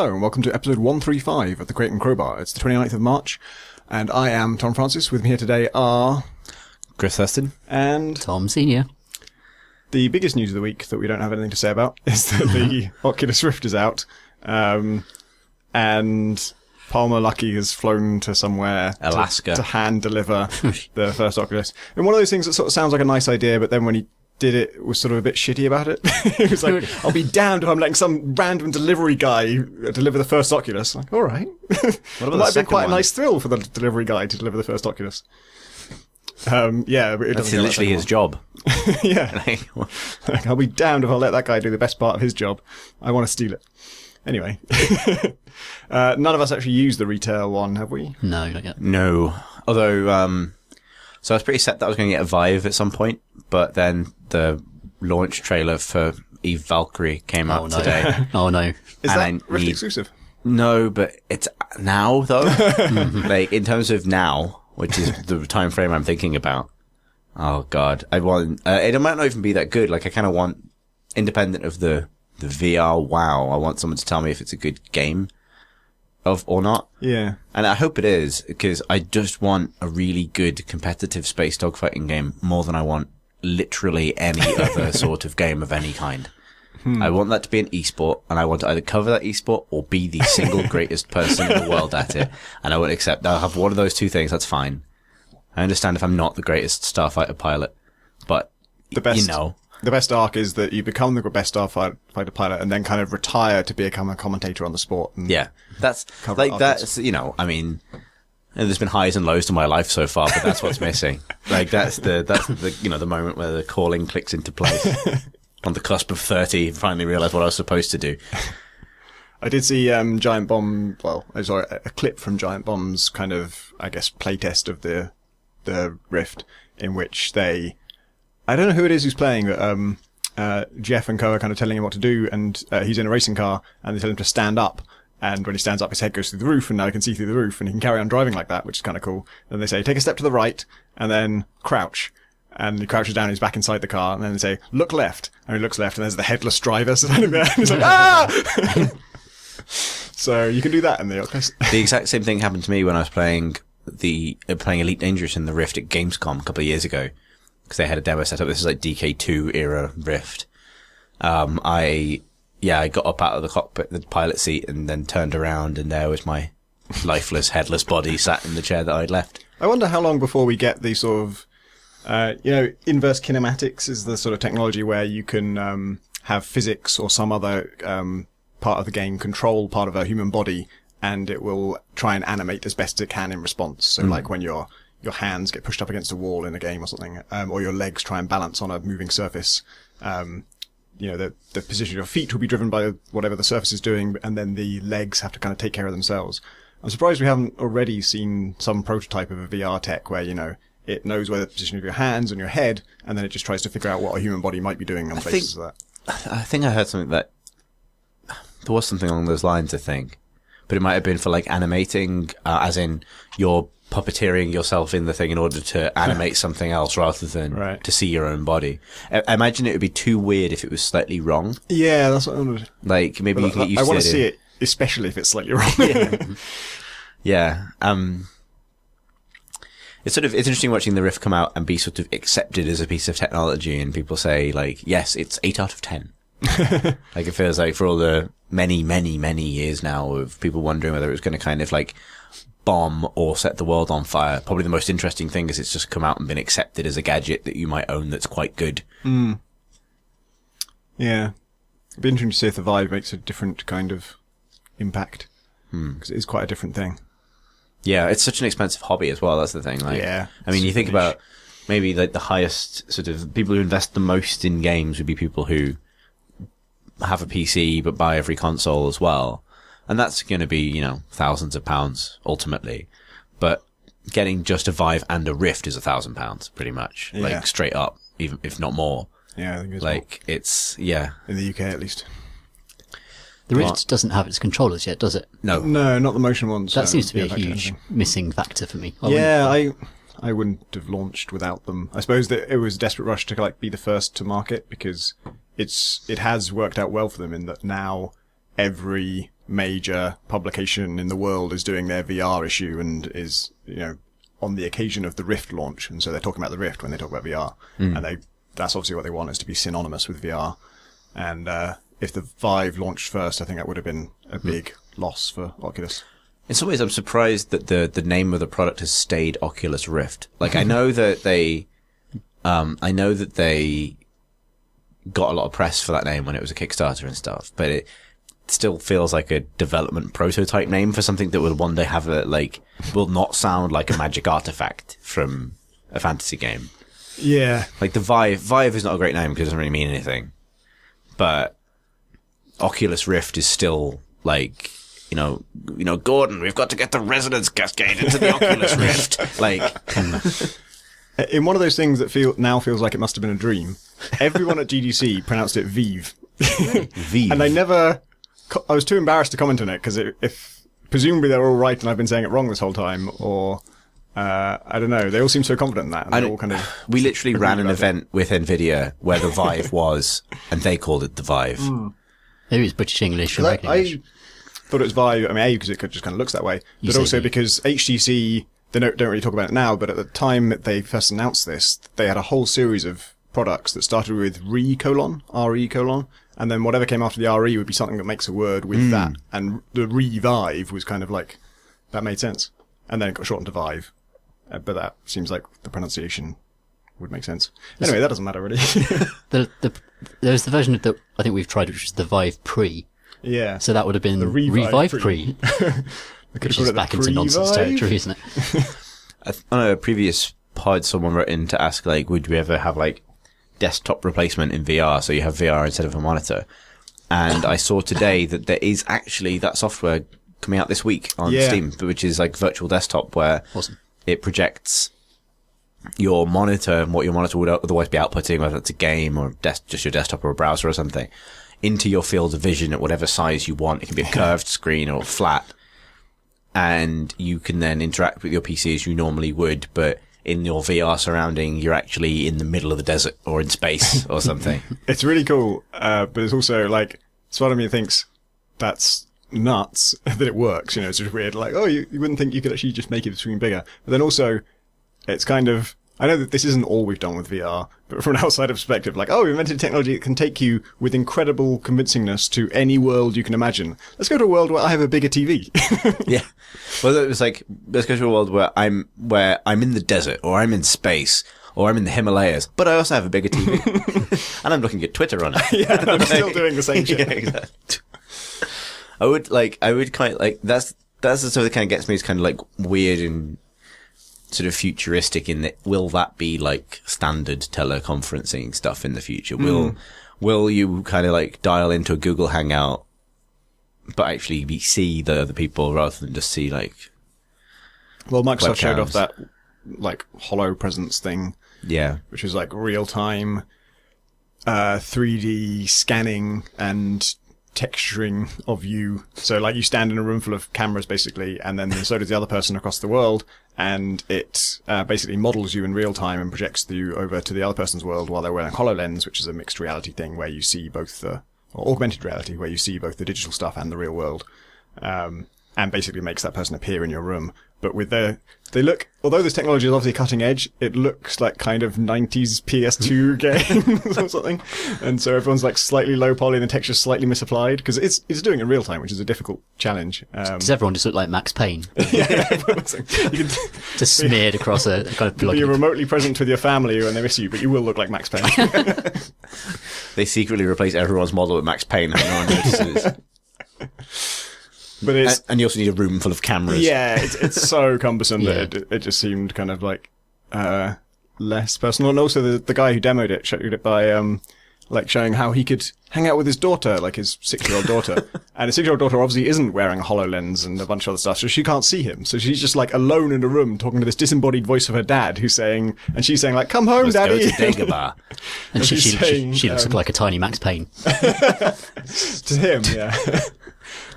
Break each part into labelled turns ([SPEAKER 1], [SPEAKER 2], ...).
[SPEAKER 1] Hello and welcome to episode 135 of the Crate and Crowbar. It's the 29th of March and I am Tom Francis. With me here today are
[SPEAKER 2] Chris Thurston
[SPEAKER 1] and
[SPEAKER 3] Tom Senior.
[SPEAKER 1] The biggest news of the week that we don't have anything to say about is that the Oculus Rift is out, and Palmer Luckey has flown to somewhere,
[SPEAKER 2] Alaska,
[SPEAKER 1] to hand deliver the first Oculus. And one of those things that sort of sounds like a nice idea, but then when he did it, was sort of a bit shitty about it. He was like, I'll be damned if I'm letting some random delivery guy deliver the first Oculus. Like, all right. What about might have been quite a nice thrill for the delivery guy to deliver the first Oculus. Yeah, but it
[SPEAKER 2] that's literally his job.
[SPEAKER 1] Yeah. Like, I'll be damned if I'll let that guy do the best part of his job. I want to steal it. Anyway. None of us actually used the retail one, have we?
[SPEAKER 3] No, not yet.
[SPEAKER 2] No. Although, so I was pretty set that I was going to get a Vive at some point, but then the launch trailer for Eve Valkyrie came out today.
[SPEAKER 3] Oh no.
[SPEAKER 1] Is that Rift exclusive?
[SPEAKER 2] No, but it's now though. Like, in terms of now, which is the time frame I'm thinking about. Oh god. I want, it might not even be that good. Like, I kind of want, independent of the VR wow, I want someone to tell me if it's a good game or not.
[SPEAKER 1] Yeah.
[SPEAKER 2] And I hope it is, because I just want a really good competitive space dogfighting game more than I want literally any other sort of game of any kind. I want that to be an esport, and I want to either cover that esport or be the single greatest person in the world at it. And I won't accept, I'll have one of those two things, that's fine. I understand if I'm not the greatest starfighter pilot, but,
[SPEAKER 1] the best,
[SPEAKER 2] you know.
[SPEAKER 1] The best arc is that you become the best starfighter pilot and then kind of retire to become a commentator on the sport. And
[SPEAKER 2] yeah. That's, like, that's, you know, I mean, and there's been highs and lows to my life so far, but that's what's missing. Like, that's the, you know, the moment where the calling clicks into place. On the cusp of 30, finally realised what I was supposed to do.
[SPEAKER 1] I did see Giant Bomb, a clip from Giant Bomb's kind of, I guess, playtest of the Rift, in which I don't know who it is who's playing, but Jeff and co are kind of telling him what to do, and he's in a racing car, and they tell him to stand up. And when he stands up, his head goes through the roof, and now he can see through the roof, and he can carry on driving like that, which is kind of cool. Then they say, take a step to the right, and then crouch. And he crouches down, and he's back inside the car, and then they say, look left. And he looks left, and there's the headless driver standing there, and he's like, ah! So you can do that in the Oculus.
[SPEAKER 2] The exact same thing happened to me when I was playing Elite Dangerous in the Rift at Gamescom a couple of years ago. Because they had a demo set up. This is like DK2 era Rift. I got up out of the cockpit, the pilot seat, and then turned around, and there was my lifeless, headless body sat in the chair that I'd left.
[SPEAKER 1] I wonder how long before we get the sort of, inverse kinematics is the sort of technology where you can have physics or some other part of the game control part of a human body, and it will try and animate as best it can in response. So like when your hands get pushed up against a wall in a game or something, or your legs try and balance on a moving surface. The position of your feet will be driven by whatever the surface is doing, and then the legs have to kind of take care of themselves. I'm surprised we haven't already seen some prototype of a VR tech where, it knows where the position of your hands and your head, and then it just tries to figure out what a human body might be doing on the basis of that.
[SPEAKER 2] I think I heard something that there was something along those lines, I think. But it might have been for like animating, as in you're puppeteering yourself in the thing in order to animate something else rather than to see your own body. I imagine it would be too weird if it was slightly wrong.
[SPEAKER 1] Yeah, that's what I wondered.
[SPEAKER 2] Like, maybe you can get used to it.
[SPEAKER 1] I want to see it, especially if it's slightly wrong.
[SPEAKER 2] Yeah. It's interesting watching the Rift come out and be sort of accepted as a piece of technology, and people say, like, yes, it's 8 out of 10. Like, it feels like for all the many, many, many years now of people wondering whether it was going to kind of like bomb or set the world on fire. Probably the most interesting thing is it's just come out and been accepted as a gadget that you might own that's quite good.
[SPEAKER 1] Yeah. It'd be interesting to see if the Vive makes a different kind of impact. Because it is quite a different thing.
[SPEAKER 2] Yeah, it's such an expensive hobby as well, that's the thing. Like,
[SPEAKER 1] yeah.
[SPEAKER 2] I mean, you think about maybe like the highest sort of people who invest the most in games would be people who have a PC but buy every console as well. And that's going to be, thousands of pounds ultimately. But getting just a Vive and a Rift is £1,000 pretty much.
[SPEAKER 1] Yeah.
[SPEAKER 2] Like straight up, even if not more.
[SPEAKER 1] Yeah, I think it's
[SPEAKER 2] like
[SPEAKER 1] more.
[SPEAKER 2] It's, yeah.
[SPEAKER 1] In the UK at least.
[SPEAKER 3] The Rift doesn't have its controllers yet, does it?
[SPEAKER 1] No, not the motion ones.
[SPEAKER 3] That seems to be a huge missing factor for me.
[SPEAKER 1] I wouldn't have launched without them. I suppose that it was a desperate rush to like be the first to market because it has worked out well for them in that now every major publication in the world is doing their VR issue and is, on the occasion of the Rift launch. And so they're talking about the Rift when they talk about VR. And that's obviously what they want, is to be synonymous with VR. And, if the Vive launched first, I think that would have been a big loss for Oculus.
[SPEAKER 2] In some ways, I'm surprised that the name of the product has stayed Oculus Rift. Like, I know that they got a lot of press for that name when it was a Kickstarter and stuff, but it still feels like a development prototype name for something that will one day have will not sound like a magic artifact from a fantasy game.
[SPEAKER 1] Yeah.
[SPEAKER 2] Like the Vive is not a great name because it doesn't really mean anything, but Oculus Rift is still like, Gordon, we've got to get the resonance cascade into the Oculus Rift. Like,
[SPEAKER 1] in one of those things that feels like it must have been a dream, everyone at GDC pronounced it Vive.
[SPEAKER 2] Vive.
[SPEAKER 1] And I was too embarrassed to comment on it, because if presumably they're all right and I've been saying it wrong this whole time, or I don't know, they all seem so confident in that. And they're all kind of
[SPEAKER 2] we literally ran an event with NVIDIA where the Vive was, and they called it the Vive.
[SPEAKER 3] Maybe it's British English or American English.
[SPEAKER 1] I thought it was Vive, because it just kind of looks that way, but also because HTC, they don't really talk about it now, but at the time that they first announced this, they had a whole series of products that started with RE:, and then whatever came after the RE would be something that makes a word with that. And the Vive was kind of like, that made sense. And then it got shortened to Vive. But that seems like the pronunciation would make sense. Anyway, that doesn't matter really.
[SPEAKER 3] There's the version that I think we've tried, which is the Vive Pre.
[SPEAKER 1] Yeah.
[SPEAKER 3] So that would have been
[SPEAKER 1] the
[SPEAKER 3] Revive Pre. Which is back into nonsense territory, isn't it?
[SPEAKER 2] On a previous pod, someone wrote in to ask, would we ever have, desktop replacement in VR, so you have VR instead of a monitor? And I saw today that there is actually that software coming out this week on Steam, which is virtual desktop, where it projects your monitor and what your monitor would otherwise be outputting, whether it's a game or just your desktop or a browser or something, into your field of vision at whatever size you want. It can be a curved screen or flat. And you can then interact with your PC as you normally would, but in your VR surrounding, you're actually in the middle of the desert or in space or something.
[SPEAKER 1] It's really cool, but it's also part of me thinks that's nuts that it works. It's just weird. You wouldn't think you could actually just make the screen bigger. But then also, it's kind of, I know that this isn't all we've done with VR, but from an outsider perspective, we invented technology that can take you with incredible convincingness to any world you can imagine. Let's go to a world where I have a bigger TV.
[SPEAKER 2] Yeah. Well, it was let's go to a world where I'm in the desert, or I'm in space, or I'm in the Himalayas, but I also have a bigger TV. And I'm looking at Twitter on it.
[SPEAKER 1] Yeah, and I'm still doing the same shit.
[SPEAKER 2] Yeah, exactly. I would kind of that's the sort that kind of gets me. It's kind of weird and sort of futuristic in that. Will that be standard teleconferencing stuff in the future? Will you kind of dial into a Google Hangout, but actually see the other people rather than just see
[SPEAKER 1] well, Microsoft showed
[SPEAKER 2] webcams?
[SPEAKER 1] off that Holo Presence thing.
[SPEAKER 2] Yeah.
[SPEAKER 1] Which is real time 3D scanning and texturing of you. So you stand in a room full of cameras basically, and then so does the other person across the world, and it basically models you in real time and projects you over to the other person's world while they're wearing HoloLens, which is a mixed reality thing where you see both or augmented reality, where you see both the digital stuff and the real world, and basically makes that person appear in your room. But with although this technology is obviously cutting edge, it looks like kind of 90s PS2 games or something. And so everyone's slightly low poly and the texture's slightly misapplied, because it's doing it in real time, which is a difficult challenge.
[SPEAKER 3] Does everyone just look like Max Payne?
[SPEAKER 1] Yeah, you can
[SPEAKER 3] just smeared across a kind of bloody...
[SPEAKER 1] You're remotely present with your family when they miss you, but you will look like Max Payne.
[SPEAKER 2] They secretly replace everyone's model with Max Payne and no one notices.
[SPEAKER 1] But
[SPEAKER 2] and you also need a room full of cameras.
[SPEAKER 1] Yeah, it's so cumbersome that it just seemed kind of less personal. And also the guy who demoed it showed it by showing how he could hang out with his daughter, his 6-year-old daughter. And his 6-year-old daughter obviously isn't wearing a HoloLens and a bunch of other stuff, so she can't see him. So she's just alone in a room talking to this disembodied voice of her dad, she's saying, come home,
[SPEAKER 2] Let's
[SPEAKER 1] Daddy.
[SPEAKER 2] Go to Dagobah.
[SPEAKER 3] And she looks like a tiny Max Payne.
[SPEAKER 1] To him, yeah.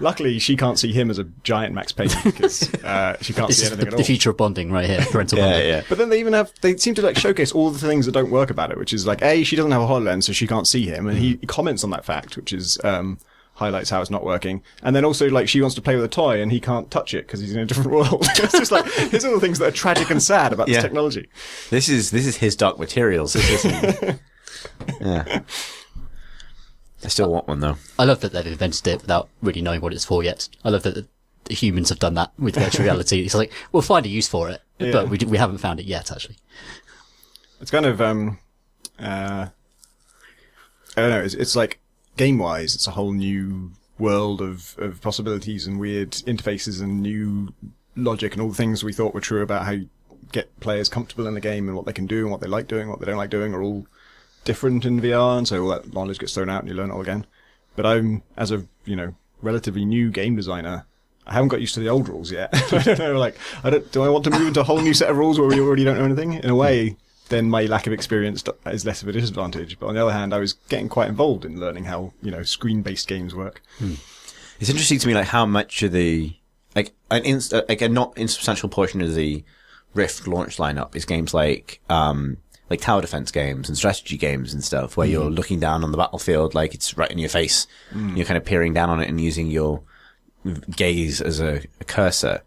[SPEAKER 1] Luckily, she can't see him as a giant Max Payne because she can't see anything at all.
[SPEAKER 3] The future of bonding right here, parental bonding.
[SPEAKER 1] Yeah. But then they seem to showcase all the things that don't work about it, which is A, she doesn't have a HoloLens, so she can't see him, and he comments on that fact, which is highlights how it's not working. And then also, like, she wants to play with a toy and he can't touch it because he's in a different world. It's just like, here's all the things that are tragic and sad about this technology.
[SPEAKER 2] This is his Dark Materials. This isn't. Yeah. I still want one, though.
[SPEAKER 3] I love that they've invented it without really knowing what it's for yet. I love that the humans have done that with virtual reality. It's like, we'll find a use for it, but we haven't found it yet, actually.
[SPEAKER 1] It's kind of, I don't know, it's like, game-wise, it's a whole new world of possibilities and weird interfaces and new logic and all the things we thought were true about how you get players comfortable in the game and what they can do and what they like doing, what they don't like doing are all different in VR, and so all that knowledge gets thrown out and you learn it all again. But I'm, as a, relatively new game designer, I haven't got used to the old rules yet. I don't know, do I want to move into a whole new set of rules where we already don't know anything? In a way, then my lack of experience is less of a disadvantage. But on the other hand, I was getting quite involved in learning how, screen-based games work.
[SPEAKER 2] It's interesting to me, like, how much of the, a not insubstantial portion of the Rift launch lineup is games like tower defense games and strategy games and stuff, where you're looking down on the battlefield like it's right in your face. You're kind of peering down on it and using your gaze as a cursor,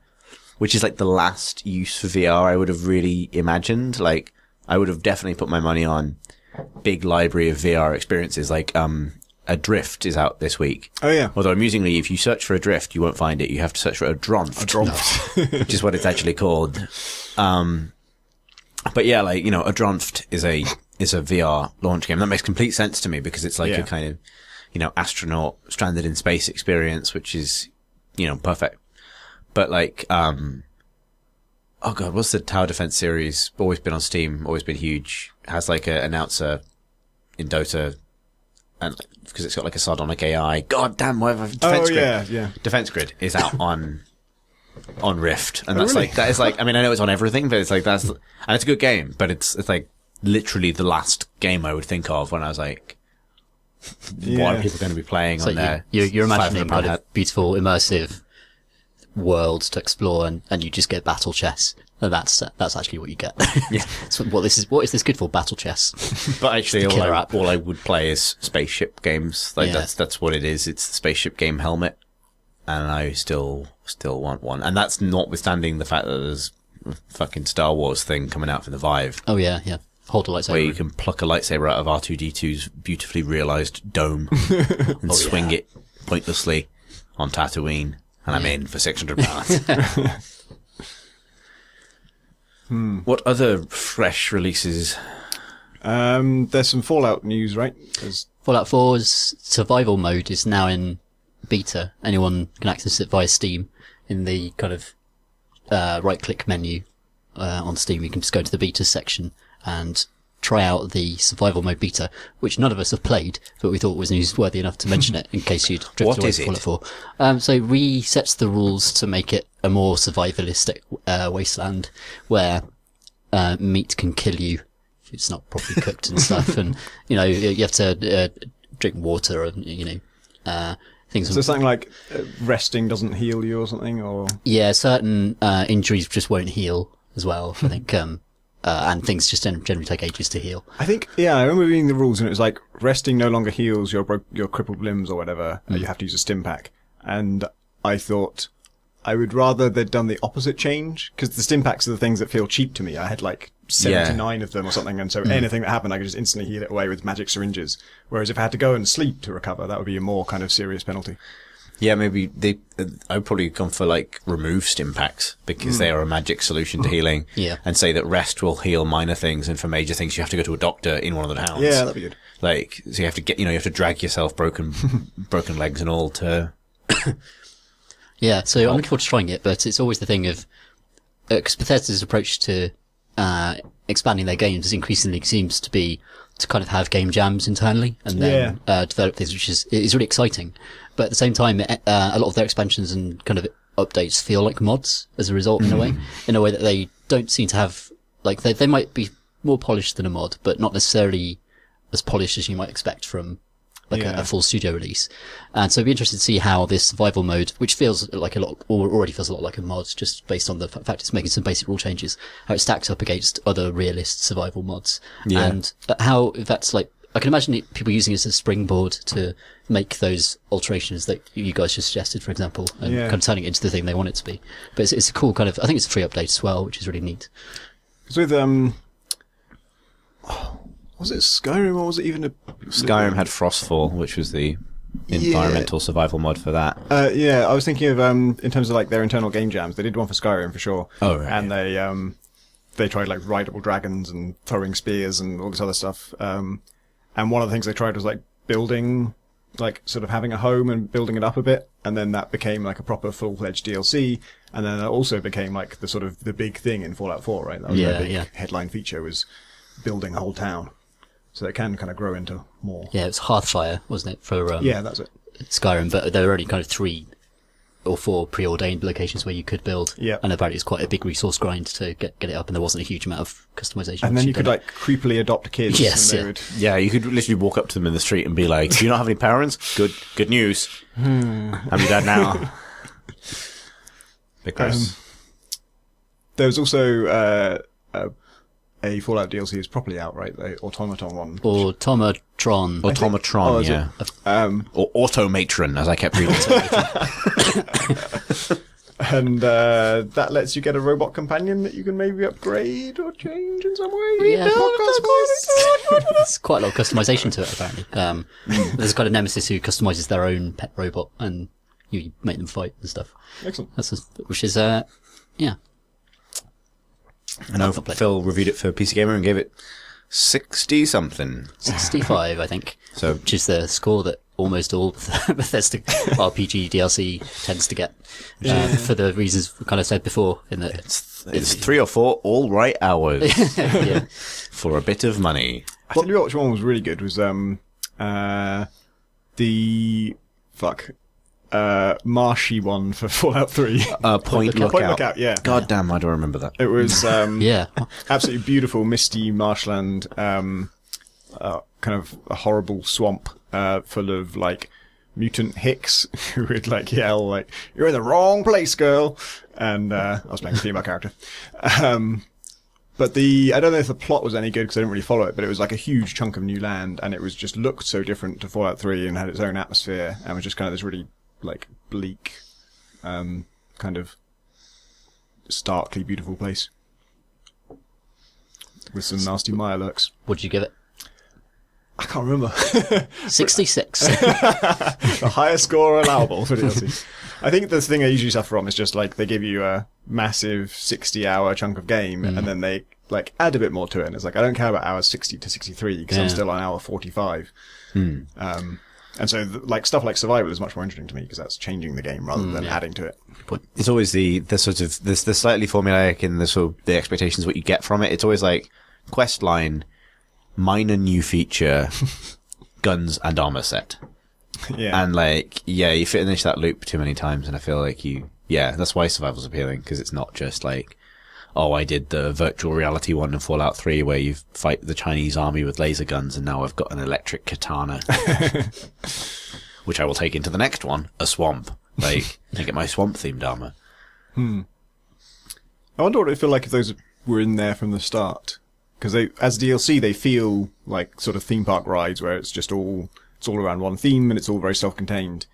[SPEAKER 2] which is like the last use for VR I would have really imagined. Like, I would have definitely put my money on big library of VR experiences. Like, Adrift is out this week.
[SPEAKER 1] Oh, yeah.
[SPEAKER 2] Although, amusingly, if you search for Adrift, you won't find it. You have to search for Adronft, which is what it's actually called. But yeah, like, Adronft is a VR launch game. That makes complete sense to me because it's like a kind of, astronaut stranded in space experience, which is, perfect. But like, oh god, what's the tower defense series? Always been on Steam, always been huge. Has like an announcer in Dota, and because it's got like a sardonic AI. God damn, whatever. Defense Grid.
[SPEAKER 1] Yeah.
[SPEAKER 2] Defense Grid is out on Rift, and that's
[SPEAKER 1] really?
[SPEAKER 2] that is like, I mean, I know it's on everything, but it's like and it's a good game, but it's like literally the last game I would think of when I was like, what are people going to be playing on there?
[SPEAKER 3] You're imagining kind of beautiful, immersive worlds to explore, and you just get battle chess. And that's actually what you get.
[SPEAKER 2] Yeah.
[SPEAKER 3] So what is this good for? Battle chess.
[SPEAKER 2] But actually, all I would play is spaceship games. Like that's what it is. It's the spaceship game Helmet, and I still want one. And that's notwithstanding the fact that there's a fucking Star Wars thing coming out for the Vive.
[SPEAKER 3] Oh yeah. Hold a lightsaber.
[SPEAKER 2] Where you can pluck a lightsaber out of R2-D2's beautifully realised dome and swing it pointlessly on Tatooine. And I'm in for £600. What other fresh releases?
[SPEAKER 1] There's some Fallout news, right?
[SPEAKER 3] Fallout 4's survival mode is now in beta. Anyone can access it via Steam in the kind of right-click menu on Steam. You can just go to the beta section and try out the survival mode beta, which none of us have played, but we thought was newsworthy enough to mention it in case you'd drifted away from Fallout 4. So resets the rules to make it a more survivalistic wasteland where meat can kill you if it's not properly cooked and stuff, and you have to drink water and things.
[SPEAKER 1] So something like resting doesn't heal you or something, or
[SPEAKER 3] certain injuries just won't heal as well. I think. And things just generally take ages to heal.
[SPEAKER 1] I think, I remember reading the rules and it was like, resting no longer heals your crippled limbs or whatever. You have to use a stim pack. And I thought I would rather they'd done the opposite change, because the stim packs are the things that feel cheap to me. I had like 79 of them or something, and so anything that happened I could just instantly heal it away with magic syringes. Whereas if I had to go and sleep to recover, that would be a more kind of serious penalty.
[SPEAKER 2] Yeah, maybe I would probably gone for like remove stim packs because they are a magic solution to healing.
[SPEAKER 3] Yeah.
[SPEAKER 2] And say that rest will heal minor things, and for major things you have to go to a doctor in one of the towns.
[SPEAKER 1] Yeah, that'd be good.
[SPEAKER 2] Like, so you have to get, you have to drag yourself broken legs and all to.
[SPEAKER 3] Yeah, so I'm looking forward to trying it, but it's always the thing of, because Bethesda's approach to expanding their games increasingly seems to be to kind of have game jams internally and then develop things, which is really exciting. But at the same time, a lot of their expansions and kind of updates feel like mods as a result, in a way that they don't seem to have, like, they might be more polished than a mod, but not necessarily as polished as you might expect from like a full studio release. And so it'd be interested to see how this survival mode, which feels like already feels a lot like a mod, just based on the fact it's making some basic rule changes, how it stacks up against other realist survival mods. And how, if that's like I can imagine people using it as a springboard to make those alterations that you guys just suggested, for example, and kind of turning it into the thing they want it to be. But it's a cool kind of, I think it's a free update as well, which is really neat.
[SPEAKER 1] Because with, was it Skyrim or was it even
[SPEAKER 2] Skyrim had Frostfall, which was the environmental survival mod for that.
[SPEAKER 1] Yeah, I was thinking of, in terms of like their internal game jams, they did one for Skyrim for sure.
[SPEAKER 2] Oh, right.
[SPEAKER 1] And they tried like rideable dragons and throwing spears and all this other stuff. And one of the things they tried was like building, like sort of having a home and building it up a bit. And then that became like a proper full-fledged DLC. And then it also became like the sort of the big thing in Fallout 4, right? That was their big headline feature, was building a whole town. So it can kind of grow into more.
[SPEAKER 3] Yeah, it was Hearthfire, wasn't it, for
[SPEAKER 1] yeah, that's it.
[SPEAKER 3] Skyrim, but there were only kind of 3 or 4 preordained locations where you could build.
[SPEAKER 1] Yeah.
[SPEAKER 3] And apparently it's quite a big resource grind to get it up, and there wasn't a huge amount of customization.
[SPEAKER 1] And then you could like creepily adopt kids.
[SPEAKER 3] Yes,
[SPEAKER 1] and
[SPEAKER 3] yeah.
[SPEAKER 1] would...
[SPEAKER 2] Yeah, you could literally walk up to them in the street and be like, "Do you not have any parents? Good news. I'm your dad now." Because
[SPEAKER 1] there was also a Fallout DLC is properly out, right? The Automaton one.
[SPEAKER 3] Automatron.
[SPEAKER 2] Automatron, yeah. Or Automatron, as I kept reading.
[SPEAKER 1] And that lets you get a robot companion that you can maybe upgrade or change in some way.
[SPEAKER 3] Yeah, there's quite a lot of customization to it, apparently. There's kind of nemesis who customizes their own pet robot, and you make them fight and stuff.
[SPEAKER 1] Excellent.
[SPEAKER 3] Which is, yeah.
[SPEAKER 2] I know Phil reviewed it for PC Gamer and gave it 60-something.
[SPEAKER 3] 65, I think.
[SPEAKER 2] So,
[SPEAKER 3] which is the score that almost all Bethesda RPG DLC tends to get, for the reasons we kind of said before. In that
[SPEAKER 2] it's 3 or 4 all right hours for a bit of money.
[SPEAKER 1] I tell you what, which one was really good was marshy one for Fallout 3.
[SPEAKER 2] Point Lookout.
[SPEAKER 1] Point Lookout, yeah.
[SPEAKER 2] God damn, I don't remember that.
[SPEAKER 1] It was
[SPEAKER 3] absolutely
[SPEAKER 1] beautiful, misty marshland, kind of a horrible swamp full of like mutant hicks who would like yell like, "You're in the wrong place, girl!" And I was playing a female character. But I don't know if the plot was any good because I didn't really follow it, but it was like a huge chunk of new land, and it was just looked so different to Fallout 3 and had its own atmosphere, and was just kind of this really like bleak, kind of starkly beautiful place with some nasty mirelurks.
[SPEAKER 3] What'd you give it?
[SPEAKER 1] I can't remember.
[SPEAKER 3] 66.
[SPEAKER 1] The highest score allowable for DLC. I think the thing I usually suffer from is just like they give you a massive 60-hour chunk of game and then they like add a bit more to it. And it's like, I don't care about hours 60 to 63 because I'm still on hour 45. And so like stuff like survival is much more interesting to me because that's changing the game rather than adding to it.
[SPEAKER 2] It's always the sort of the slightly formulaic in the sort of the expectations what you get from it. It's always like quest line, minor new feature, guns and armor set.
[SPEAKER 1] Yeah.
[SPEAKER 2] And like, you finish that loop too many times and I feel like that's why survival's appealing, because it's not just like, oh, I did the virtual reality one in Fallout 3 where you fight the Chinese army with laser guns and now I've got an electric katana. Which I will take into the next one, a swamp. Like, I get my swamp themed armor.
[SPEAKER 1] I wonder what it would feel like if those were in there from the start. Because as DLC, they feel like sort of theme park rides where it's all around one theme and it's all very self-contained.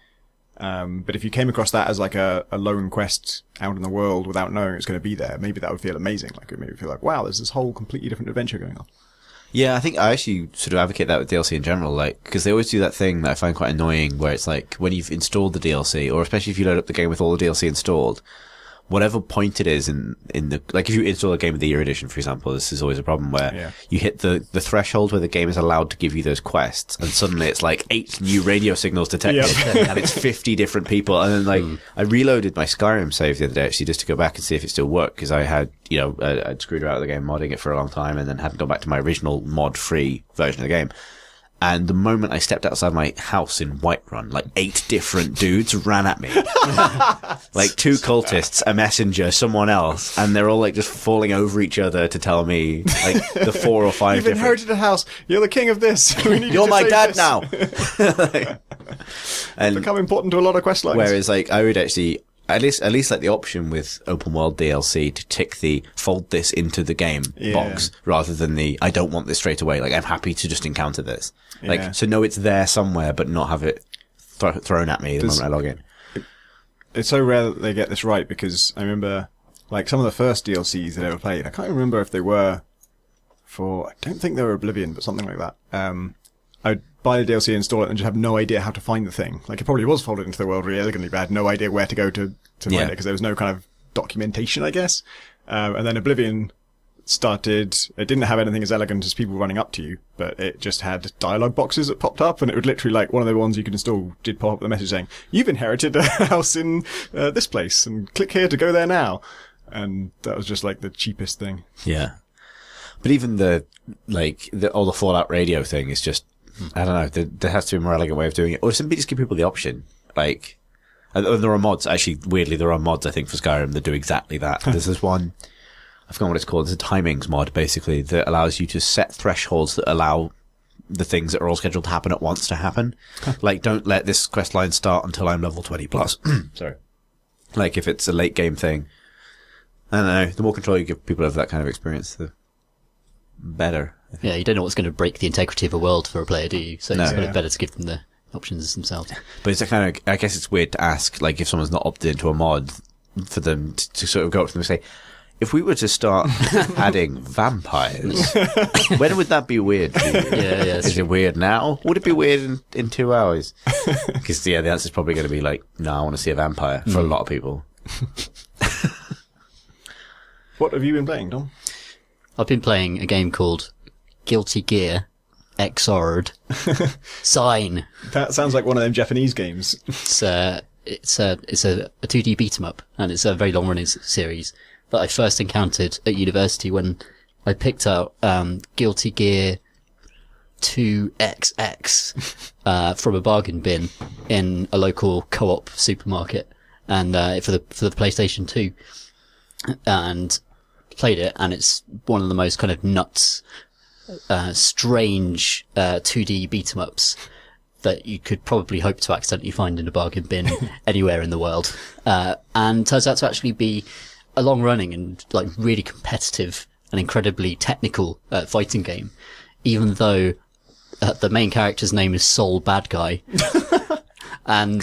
[SPEAKER 1] But if you came across that as like a lone quest out in the world without knowing it's going to be there, maybe that would feel amazing. Like it made me feel like, wow, there's this whole completely different adventure going on.
[SPEAKER 2] Yeah, I think I actually sort of advocate that with DLC in general, like, because they always do that thing that I find quite annoying where it's like when you've installed the DLC, or especially if you load up the game with all the DLC installed, whatever point it is in the, like if you install a game of the year edition, for example, this is always a problem where you hit the threshold where the game is allowed to give you those quests and suddenly it's like 8 new radio signals detected and it's 50 different people. And then like I reloaded my Skyrim save the other day actually just to go back and see if it still worked, because I had, I'd screwed her out of the game modding it for a long time and then hadn't gone back to my original mod free version of the game. And the moment I stepped outside my house in Whiterun, like 8 different dudes ran at me. Like 2 cultists, a messenger, someone else, and they're all like just falling over each other to tell me like the 4 or 5
[SPEAKER 1] You've inherited a house. You're the king of this. We need
[SPEAKER 2] You're
[SPEAKER 1] to
[SPEAKER 2] my
[SPEAKER 1] save
[SPEAKER 2] dad
[SPEAKER 1] this.
[SPEAKER 2] now. And
[SPEAKER 1] become important to a lot of quest lines.
[SPEAKER 2] whereas like I would actually, at least like the option with open world DLC to tick the fold this into the game box rather than the I don't want this straight away. Like, I'm happy to just encounter this. Like, so know it's there somewhere, but not have it thrown at me the moment I log in.
[SPEAKER 1] It's so rare that they get this right, because I remember, like, some of the first DLCs that I ever played, I can't remember if they were for, I don't think they were Oblivion, but something like that. I'd buy the DLC, install it, and just have no idea how to find the thing. Like, it probably was folded into the world really elegantly, but I had no idea where to go to find it, because there was no kind of documentation, I guess. And then Oblivion started, it didn't have anything as elegant as people running up to you, but it just had dialogue boxes that popped up, and it would literally, like, one of the ones you could install did pop up with a message saying, you've inherited a house in this place, and click here to go there now. And that was just, like, the cheapest thing.
[SPEAKER 2] Yeah. But even the Fallout radio thing is just, I don't know, there has to be a more elegant way of doing it. Or simply just give people the option. Like, and there are mods, actually, weirdly, there are mods, I think, for Skyrim that do exactly that. There's this one, I forgot what it's called, it's a timings mod, basically, that allows you to set thresholds that allow the things that are all scheduled to happen at once to happen. Like, don't let this quest line start until I'm level 20 plus. Sorry. Like, if it's a late game thing, I don't know, the more control you give people over that kind of experience, the better.
[SPEAKER 3] Yeah, you don't know what's going to break the integrity of a world for a player, do you? So it's kind of better to give them the options themselves.
[SPEAKER 2] But it's a kind of, I guess it's weird to ask, like, if someone's not opted into a mod, for them to sort of go up to them and say, if we were to start adding vampires, when would that be weird for you?
[SPEAKER 3] Yeah.
[SPEAKER 2] Is it weird now? Would it be weird in 2 hours? Because, the answer's probably going to be like, no, I want to see a vampire for a lot of people.
[SPEAKER 1] What have you been playing, Dom?
[SPEAKER 3] I've been playing a game called Guilty Gear Xrd Sign.
[SPEAKER 1] That sounds like one of them Japanese games.
[SPEAKER 3] It's a 2D beat 'em up, and it's a very long running series that I first encountered at university when I picked out Guilty Gear 2XX from a bargain bin in a local co-op supermarket, and for the PlayStation 2, and played it, and it's one of the most kind of nuts, strange 2D beat 'em ups that you could probably hope to accidentally find in a bargain bin anywhere in the world, and turns out to actually be a long running and like really competitive and incredibly technical fighting game, even though the main character's name is Soul Bad Guy. And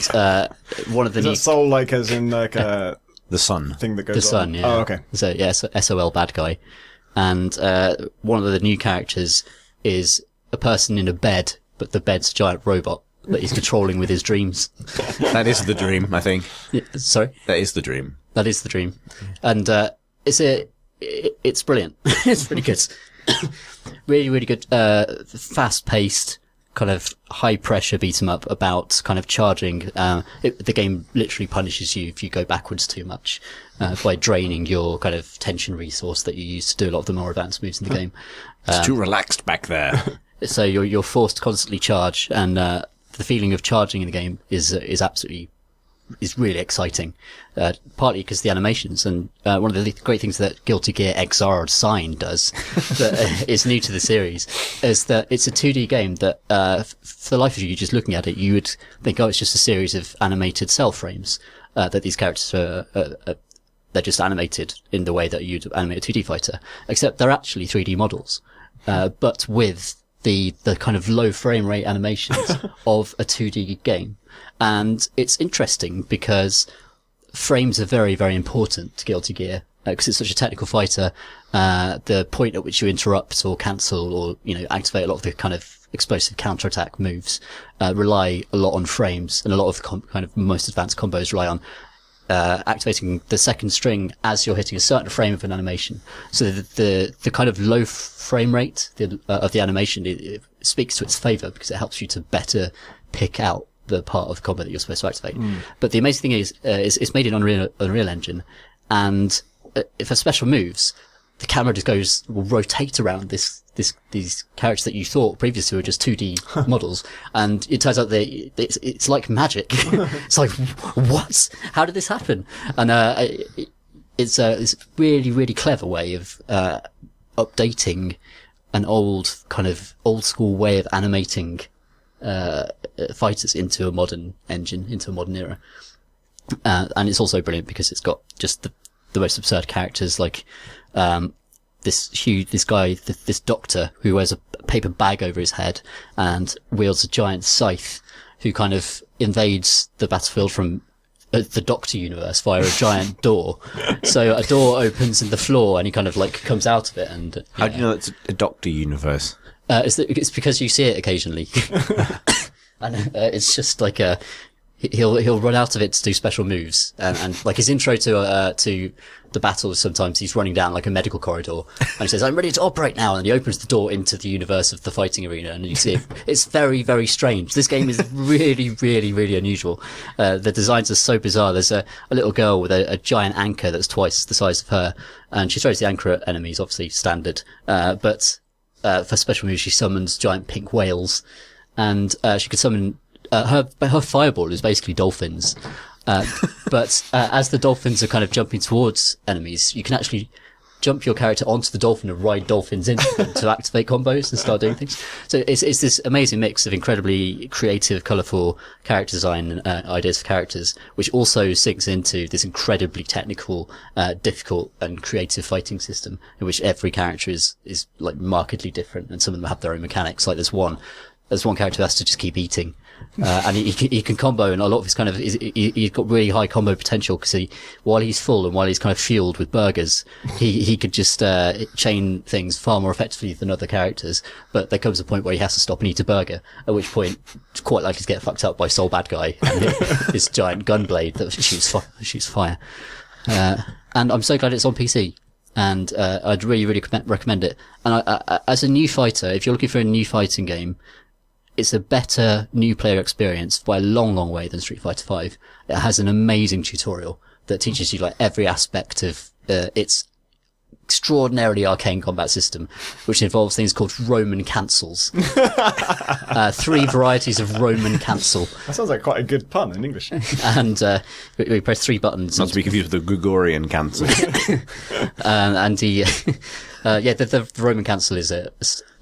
[SPEAKER 3] one of the
[SPEAKER 1] is that Soul, like, as in like a
[SPEAKER 2] the sun
[SPEAKER 1] thing that goes
[SPEAKER 3] the sun,
[SPEAKER 1] on?
[SPEAKER 3] yeah.
[SPEAKER 1] Oh, okay.
[SPEAKER 3] So yeah, so SOL Bad Guy. And one of the new characters is a person in a bed, but the bed's a giant robot that he's controlling with his dreams.
[SPEAKER 2] That is the dream, I think.
[SPEAKER 3] Yeah, sorry?
[SPEAKER 2] That is the dream.
[SPEAKER 3] That is the dream. And it's brilliant. It's pretty good. Really, really good, fast-paced, kind of high-pressure beat 'em up about kind of charging. The game literally punishes you if you go backwards too much, by draining your kind of tension resource that you use to do a lot of the more advanced moves in the game.
[SPEAKER 2] It's too relaxed back there.
[SPEAKER 3] So you're forced to constantly charge, and the feeling of charging in the game is really exciting. Partly because the animations, and one of the great things that Guilty Gear Xrd Sign does that is new to the series is that it's a 2D game that for the life of you, just looking at it, you would think, oh, it's just a series of animated cell frames that these characters are they're just animated in the way that you'd animate a 2D fighter, except they're actually 3D models, but with the kind of low frame rate animations of a 2D game. And it's interesting because frames are very, very important to Guilty Gear, because it's such a technical fighter. The point at which you interrupt or cancel or, activate a lot of the kind of explosive counterattack moves, rely a lot on frames, and a lot of the kind of most advanced combos rely on activating the second string as you're hitting a certain frame of an animation. So the kind of low frame rate of the animation, it speaks to its favor because it helps you to better pick out the part of the combo that you're supposed to activate. But the amazing thing is it's made in Unreal Engine, and for special moves, the camera just will rotate around these characters that you thought previously were just 2D models, and it turns out it's like magic. It's like, what? How did this happen? And it's a really, really clever way of updating an old school way of animating fighters into a modern engine, into a modern era. And it's also brilliant because it's got just the most absurd characters, like, this doctor who wears a paper bag over his head and wields a giant scythe, who kind of invades the battlefield from the Doctor universe via a giant door. So a door opens in the floor and he kind of like comes out of it. And
[SPEAKER 2] how do you know it's a Doctor universe?
[SPEAKER 3] It's because you see it occasionally. And it's just like he'll run out of it to do special moves, and like his intro to the battle, sometimes he's running down like a medical corridor and he says, "I'm ready to operate now," and he opens the door into the universe of the fighting arena, and you see it. It's very, very strange. This game is really, really, really unusual. The designs are so bizarre. There's a little girl with a giant anchor that's twice the size of her, and she throws the anchor at enemies, obviously standard, but for special moves she summons giant pink whales, and she could summon her fireball is basically dolphins. But as the dolphins are kind of jumping towards enemies, you can actually jump your character onto the dolphin and ride dolphins into them to activate combos and start doing things. So it's this amazing mix of incredibly creative, colourful character design and ideas for characters, which also sinks into this incredibly technical, difficult and creative fighting system in which every character is like markedly different, and some of them have their own mechanics. Like there's one character who has to just keep eating. And he can combo, and a lot of his kind of, he's got really high combo potential because while he's full and while he's kind of fueled with burgers, he could just, chain things far more effectively than other characters. But there comes a point where he has to stop and eat a burger, at which point it's quite likely to get fucked up by Soul Bad Guy and this giant gun blade that shoots fire. And I'm so glad it's on PC. And, I'd really, really recommend it. And as a new fighter, if you're looking for a new fighting game, it's a better new player experience by a long, long way than Street Fighter V. It has an amazing tutorial that teaches you like every aspect of its extraordinarily arcane combat system, which involves things called Roman cancels. 3 varieties of Roman cancel.
[SPEAKER 1] That sounds like quite a good pun in English.
[SPEAKER 3] And we press 3 buttons.
[SPEAKER 2] Not to be confused with the Gregorian cancel.
[SPEAKER 3] And the Roman cancel is a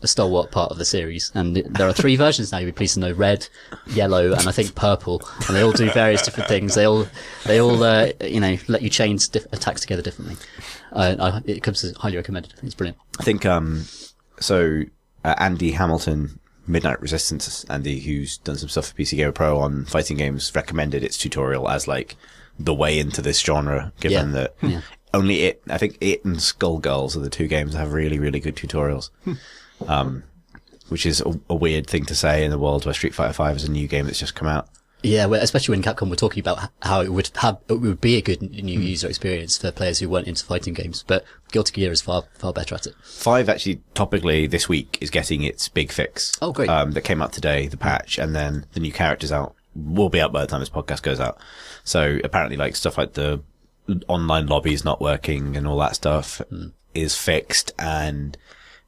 [SPEAKER 3] stalwart part of the series, and there are 3 versions now. You'll be pleased to know: red, yellow, and I think purple. And they all do various different things. They all let you chain attacks together differently. It comes as highly recommended. I think it's brilliant.
[SPEAKER 2] I think Andy Hamilton, Midnight Resistance Andy, who's done some stuff for PC Gamer Pro on fighting games, recommended its tutorial as like the way into this genre, given that only I think it and Skullgirls are the 2 games that have really, really good tutorials. Which is a weird thing to say in the world where Street Fighter V is a new game that's just come out.
[SPEAKER 3] Yeah, well, especially when Capcom were talking about how it would be a good new user experience for players who weren't into fighting games, but Guilty Gear is far, far better at it.
[SPEAKER 2] 5 actually, topically, this week is getting its big fix.
[SPEAKER 3] Oh, great.
[SPEAKER 2] That came out today, the patch, and then the new character's out, will be out by the time this podcast goes out. So apparently like stuff like the online lobbies not working and all that stuff is fixed, and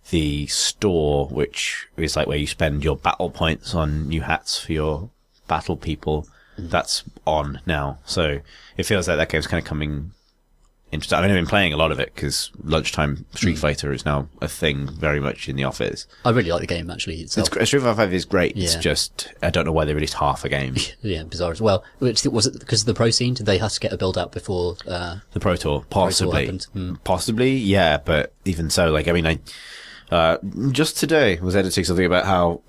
[SPEAKER 2] the store, which is like where you spend your battle points on new hats for your battle people, that's on now. So it feels like that game's kind of coming into... I've been playing a lot of it because lunchtime Street Fighter is now a thing very much in the office.
[SPEAKER 3] I really like the game, actually, itself.
[SPEAKER 2] Street Fighter 5 is great.
[SPEAKER 3] Yeah.
[SPEAKER 2] It's just, I don't know why they released half a game.
[SPEAKER 3] Yeah, bizarre as well. Was it because of the pro scene? Did they have to get a build out before...
[SPEAKER 2] the Pro Tour? Possibly.
[SPEAKER 3] Pro Tour happened?
[SPEAKER 2] Possibly, yeah, but even so, like, I mean, just today was editing something about how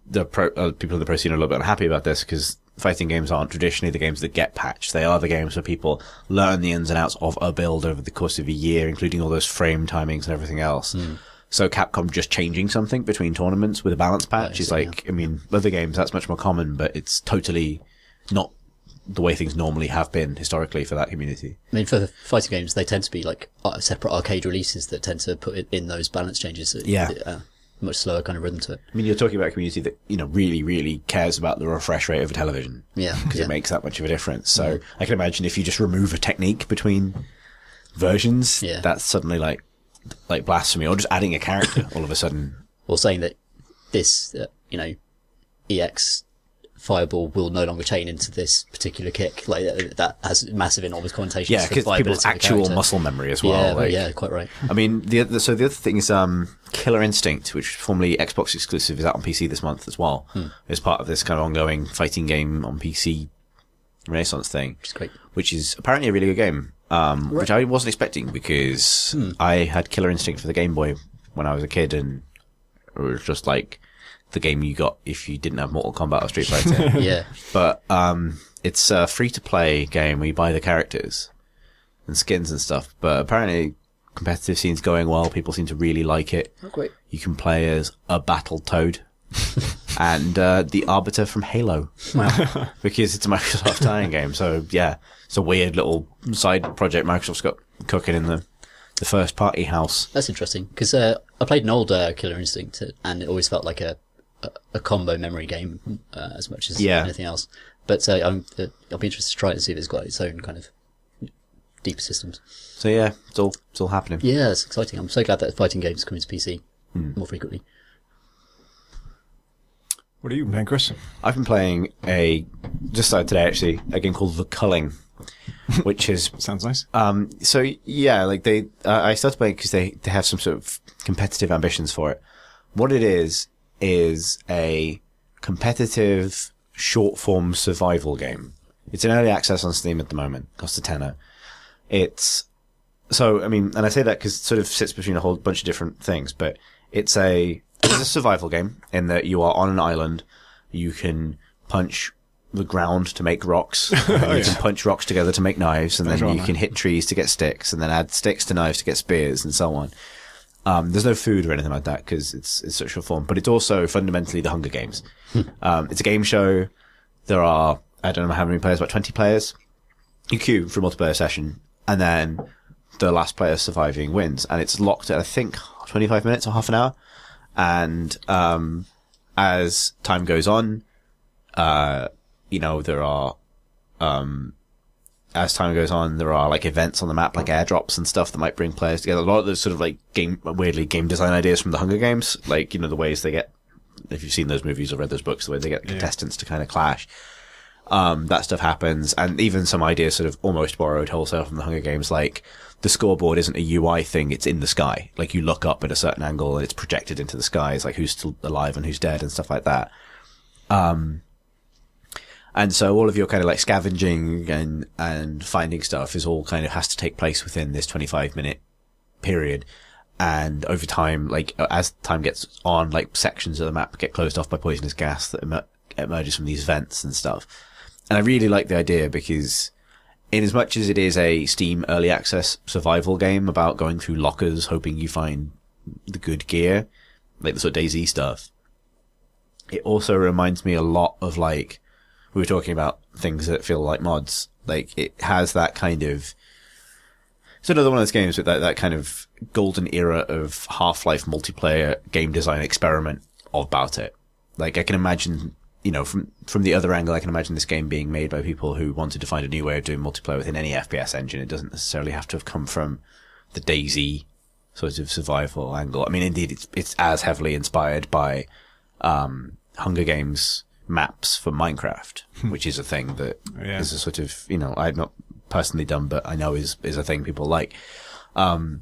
[SPEAKER 2] the people in the pro scene are a little bit unhappy about this because fighting games aren't traditionally the games that get patched. They are the games where people learn the ins and outs of a build over the course of a year, including all those frame timings and everything else. So Capcom just changing something between tournaments with a balance patch is like, I mean, other games that's much more common, but it's totally not the way things normally have been historically for that community.
[SPEAKER 3] I mean, for fighting games, they tend to be like separate arcade releases that tend to put in those balance changes. Much slower kind of rhythm to it.
[SPEAKER 2] I mean, you're talking about a community that, really, really cares about the refresh rate of a television.
[SPEAKER 3] Yeah.
[SPEAKER 2] Because it makes that much of a difference. So I can imagine if you just remove a technique between versions, that's suddenly like blasphemy, or just adding a character all of a sudden.
[SPEAKER 3] Or saying that this, EX Fireball will no longer chain into this particular kick. Like that has massive enormous connotations.
[SPEAKER 2] Yeah, because people's actual muscle memory as well.
[SPEAKER 3] Yeah, quite right.
[SPEAKER 2] I mean, the other thing is Killer Instinct, which formerly Xbox exclusive, is out on PC this month as well. As part of this kind of ongoing fighting game on PC Renaissance thing,
[SPEAKER 3] Which is great.
[SPEAKER 2] which is apparently a really good game, which I wasn't expecting because I had Killer Instinct for the Game Boy when I was a kid, and it was just like the game you got if you didn't have Mortal Kombat or Street Fighter.
[SPEAKER 3] Yeah.
[SPEAKER 2] But it's a free-to-play game where you buy the characters and skins and stuff. But apparently, competitive scene's going well. People seem to really like it.
[SPEAKER 3] Oh, great.
[SPEAKER 2] You can play as a Battle Toad and the Arbiter from Halo.
[SPEAKER 3] Wow.
[SPEAKER 2] Because it's a Microsoft tie-in game. So, yeah, it's a weird little side project Microsoft's got cooking in the first-party house.
[SPEAKER 3] That's interesting, because I played an old Killer Instinct, and it always felt like a combo memory game as much as anything else. But I'll be interested to try it and see if it's got its own kind of deeper systems.
[SPEAKER 2] So yeah, it's all happening.
[SPEAKER 3] Yeah, it's exciting. I'm so glad that fighting games come into PC more frequently.
[SPEAKER 1] What are you playing, Chris?
[SPEAKER 2] I've been playing just started today actually, a game called The Culling, which is
[SPEAKER 1] Sounds nice.
[SPEAKER 2] so yeah, like I started playing because they have some sort of competitive ambitions for it. What it is a competitive short form survival game. It's in early access on Steam at the moment. Costs a tenner. It's so, I mean, and I say that because it sort of sits between a whole bunch of different things, but it's a survival game in that you are on an island. You can punch the ground to make rocks. You can punch rocks together to make knives, and then you can hit trees to get sticks, and then add sticks to knives to get spears, and so on. There's no food or anything like that because it's such short form, but it's also fundamentally the Hunger Games. It's a game show. There are, I don't know how many players, about 20 players. You queue for a multiplayer session, and then the last player surviving wins. And it's locked at, I think, 25 minutes or half an hour. And as time goes on, there are as time goes on, there are like events on the map, like airdrops and stuff that might bring players together. A lot of those sort of like weirdly game design ideas from the Hunger Games, like, the ways they get, if you've seen those movies or read those books, the way they get contestants to kind of clash. That stuff happens. And even some ideas sort of almost borrowed wholesale from the Hunger Games, like the scoreboard isn't a UI thing, it's in the sky. Like you look up at a certain angle and it's projected into the sky. It's like who's still alive and who's dead and stuff like that. And so all of your kind of like scavenging and finding stuff is all kind of has to take place within this 25-minute period. And over time, like as time gets on, like sections of the map get closed off by poisonous gas that emerges from these vents and stuff. And I really like the idea because in as much as it is a Steam early access survival game about going through lockers, hoping you find the good gear, like the sort of DayZ stuff, it also reminds me a lot of like, we were talking about things that feel like mods. Like it has that kind of, it's another one of those games with that kind of golden era of Half-Life multiplayer game design experiment about it. Like I can imagine, from the other angle, I can imagine this game being made by people who wanted to find a new way of doing multiplayer within any FPS engine. It doesn't necessarily have to have come from the DayZ sort of survival angle. I mean, indeed, it's as heavily inspired by, Hunger Games maps for Minecraft, which is a thing that is a sort of, I've not personally done, but I know is a thing people like. So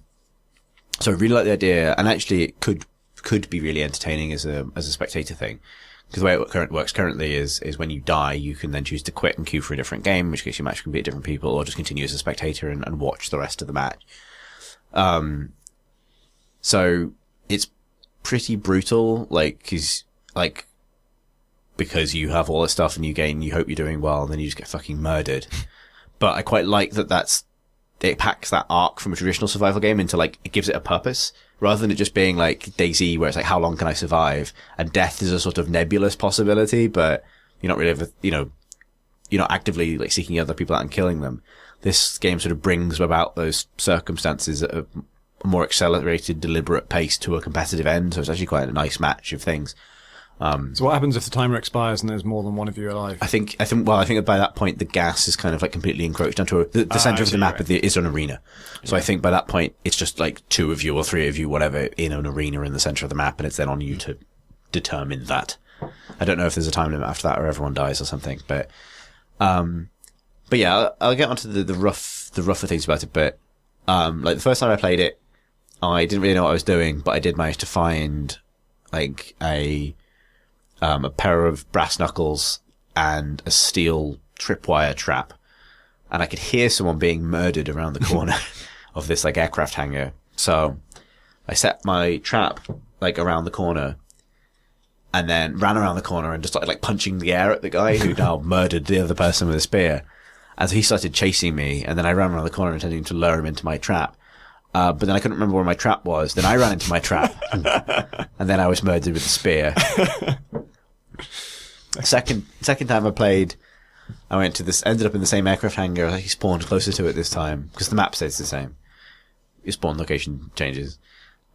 [SPEAKER 2] I really like the idea, and actually it could be really entertaining as a spectator thing. Because the way it works currently is when you die, you can then choose to quit and queue for a different game, in which case your match can be at different people, or just continue as a spectator and watch the rest of the match. So it's pretty brutal, because you have all this stuff and you hope you're doing well, and then you just get fucking murdered. But I quite like that it packs that arc from a traditional survival game into like, it gives it a purpose, rather than it just being like DayZ, where it's like, how long can I survive? And death is a sort of nebulous possibility, but you're not really, you're not actively like seeking other people out and killing them. This game sort of brings about those circumstances at a more accelerated, deliberate pace to a competitive end. So it's actually quite a nice match of things.
[SPEAKER 1] So what happens if the timer expires and there's more than one of you alive?
[SPEAKER 2] I think by that point the gas is kind of like completely encroached onto the center of the map is an arena. So I think by that point it's just like 2 of you or 3 of you, whatever, in an arena in the center of the map, and it's then on you to determine that. I don't know if there's a time limit after that or everyone dies or something, but yeah, I'll get onto the rougher things about it. But like the first time I played it, I didn't really know what I was doing, but I did manage to find like a pair of brass knuckles and a steel tripwire trap, and I could hear someone being murdered around the corner of this like aircraft hangar. So I set my trap like around the corner, and then ran around the corner and just started like punching the air at the guy who now murdered the other person with a spear. And so he started chasing me, and then I ran around the corner intending to lure him into my trap. But then I couldn't remember where my trap was. Then I ran into my trap, and then I was murdered with a spear. Second time I played, I went to this, ended up in the same aircraft hangar. I spawned closer to it this time, because the map stays the same. Your spawn location changes.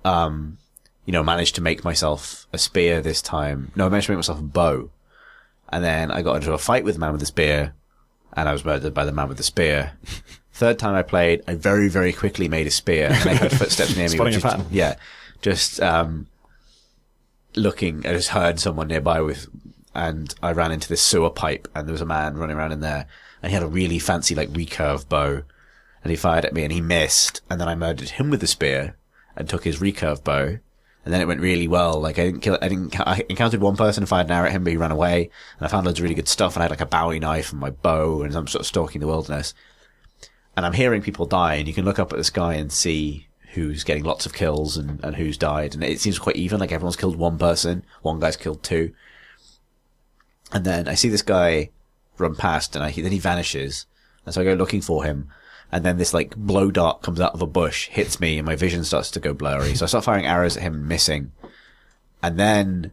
[SPEAKER 2] Managed to make myself a spear this time. No, I managed to make myself a bow. And then I got into a fight with the man with the spear, and I was murdered by the man with the spear. Third time I played, I very, very quickly made a spear, and I heard footsteps near me.
[SPEAKER 1] Spotting a pattern.
[SPEAKER 2] Yeah. Just, looking, I just heard someone nearby and I ran into this sewer pipe, and there was a man running around in there, and he had a really fancy, like, recurve bow, and he fired at me, and he missed, and then I murdered him with the spear, and took his recurve bow, and then it went really well. Like, I encountered one person and fired an arrow at him, but he ran away, and I found loads of really good stuff, and I had, like, a Bowie knife and my bow, and I'm sort of stalking the wilderness, and I'm hearing people die, and you can look up at the sky and see who's getting lots of kills and who's died, and it seems quite even, like everyone's killed one person, one guy's killed two. And then I see this guy run past, and then he vanishes. And so I go looking for him. And then this like blow dart comes out of a bush, hits me, and my vision starts to go blurry. So I start firing arrows at him, missing. And then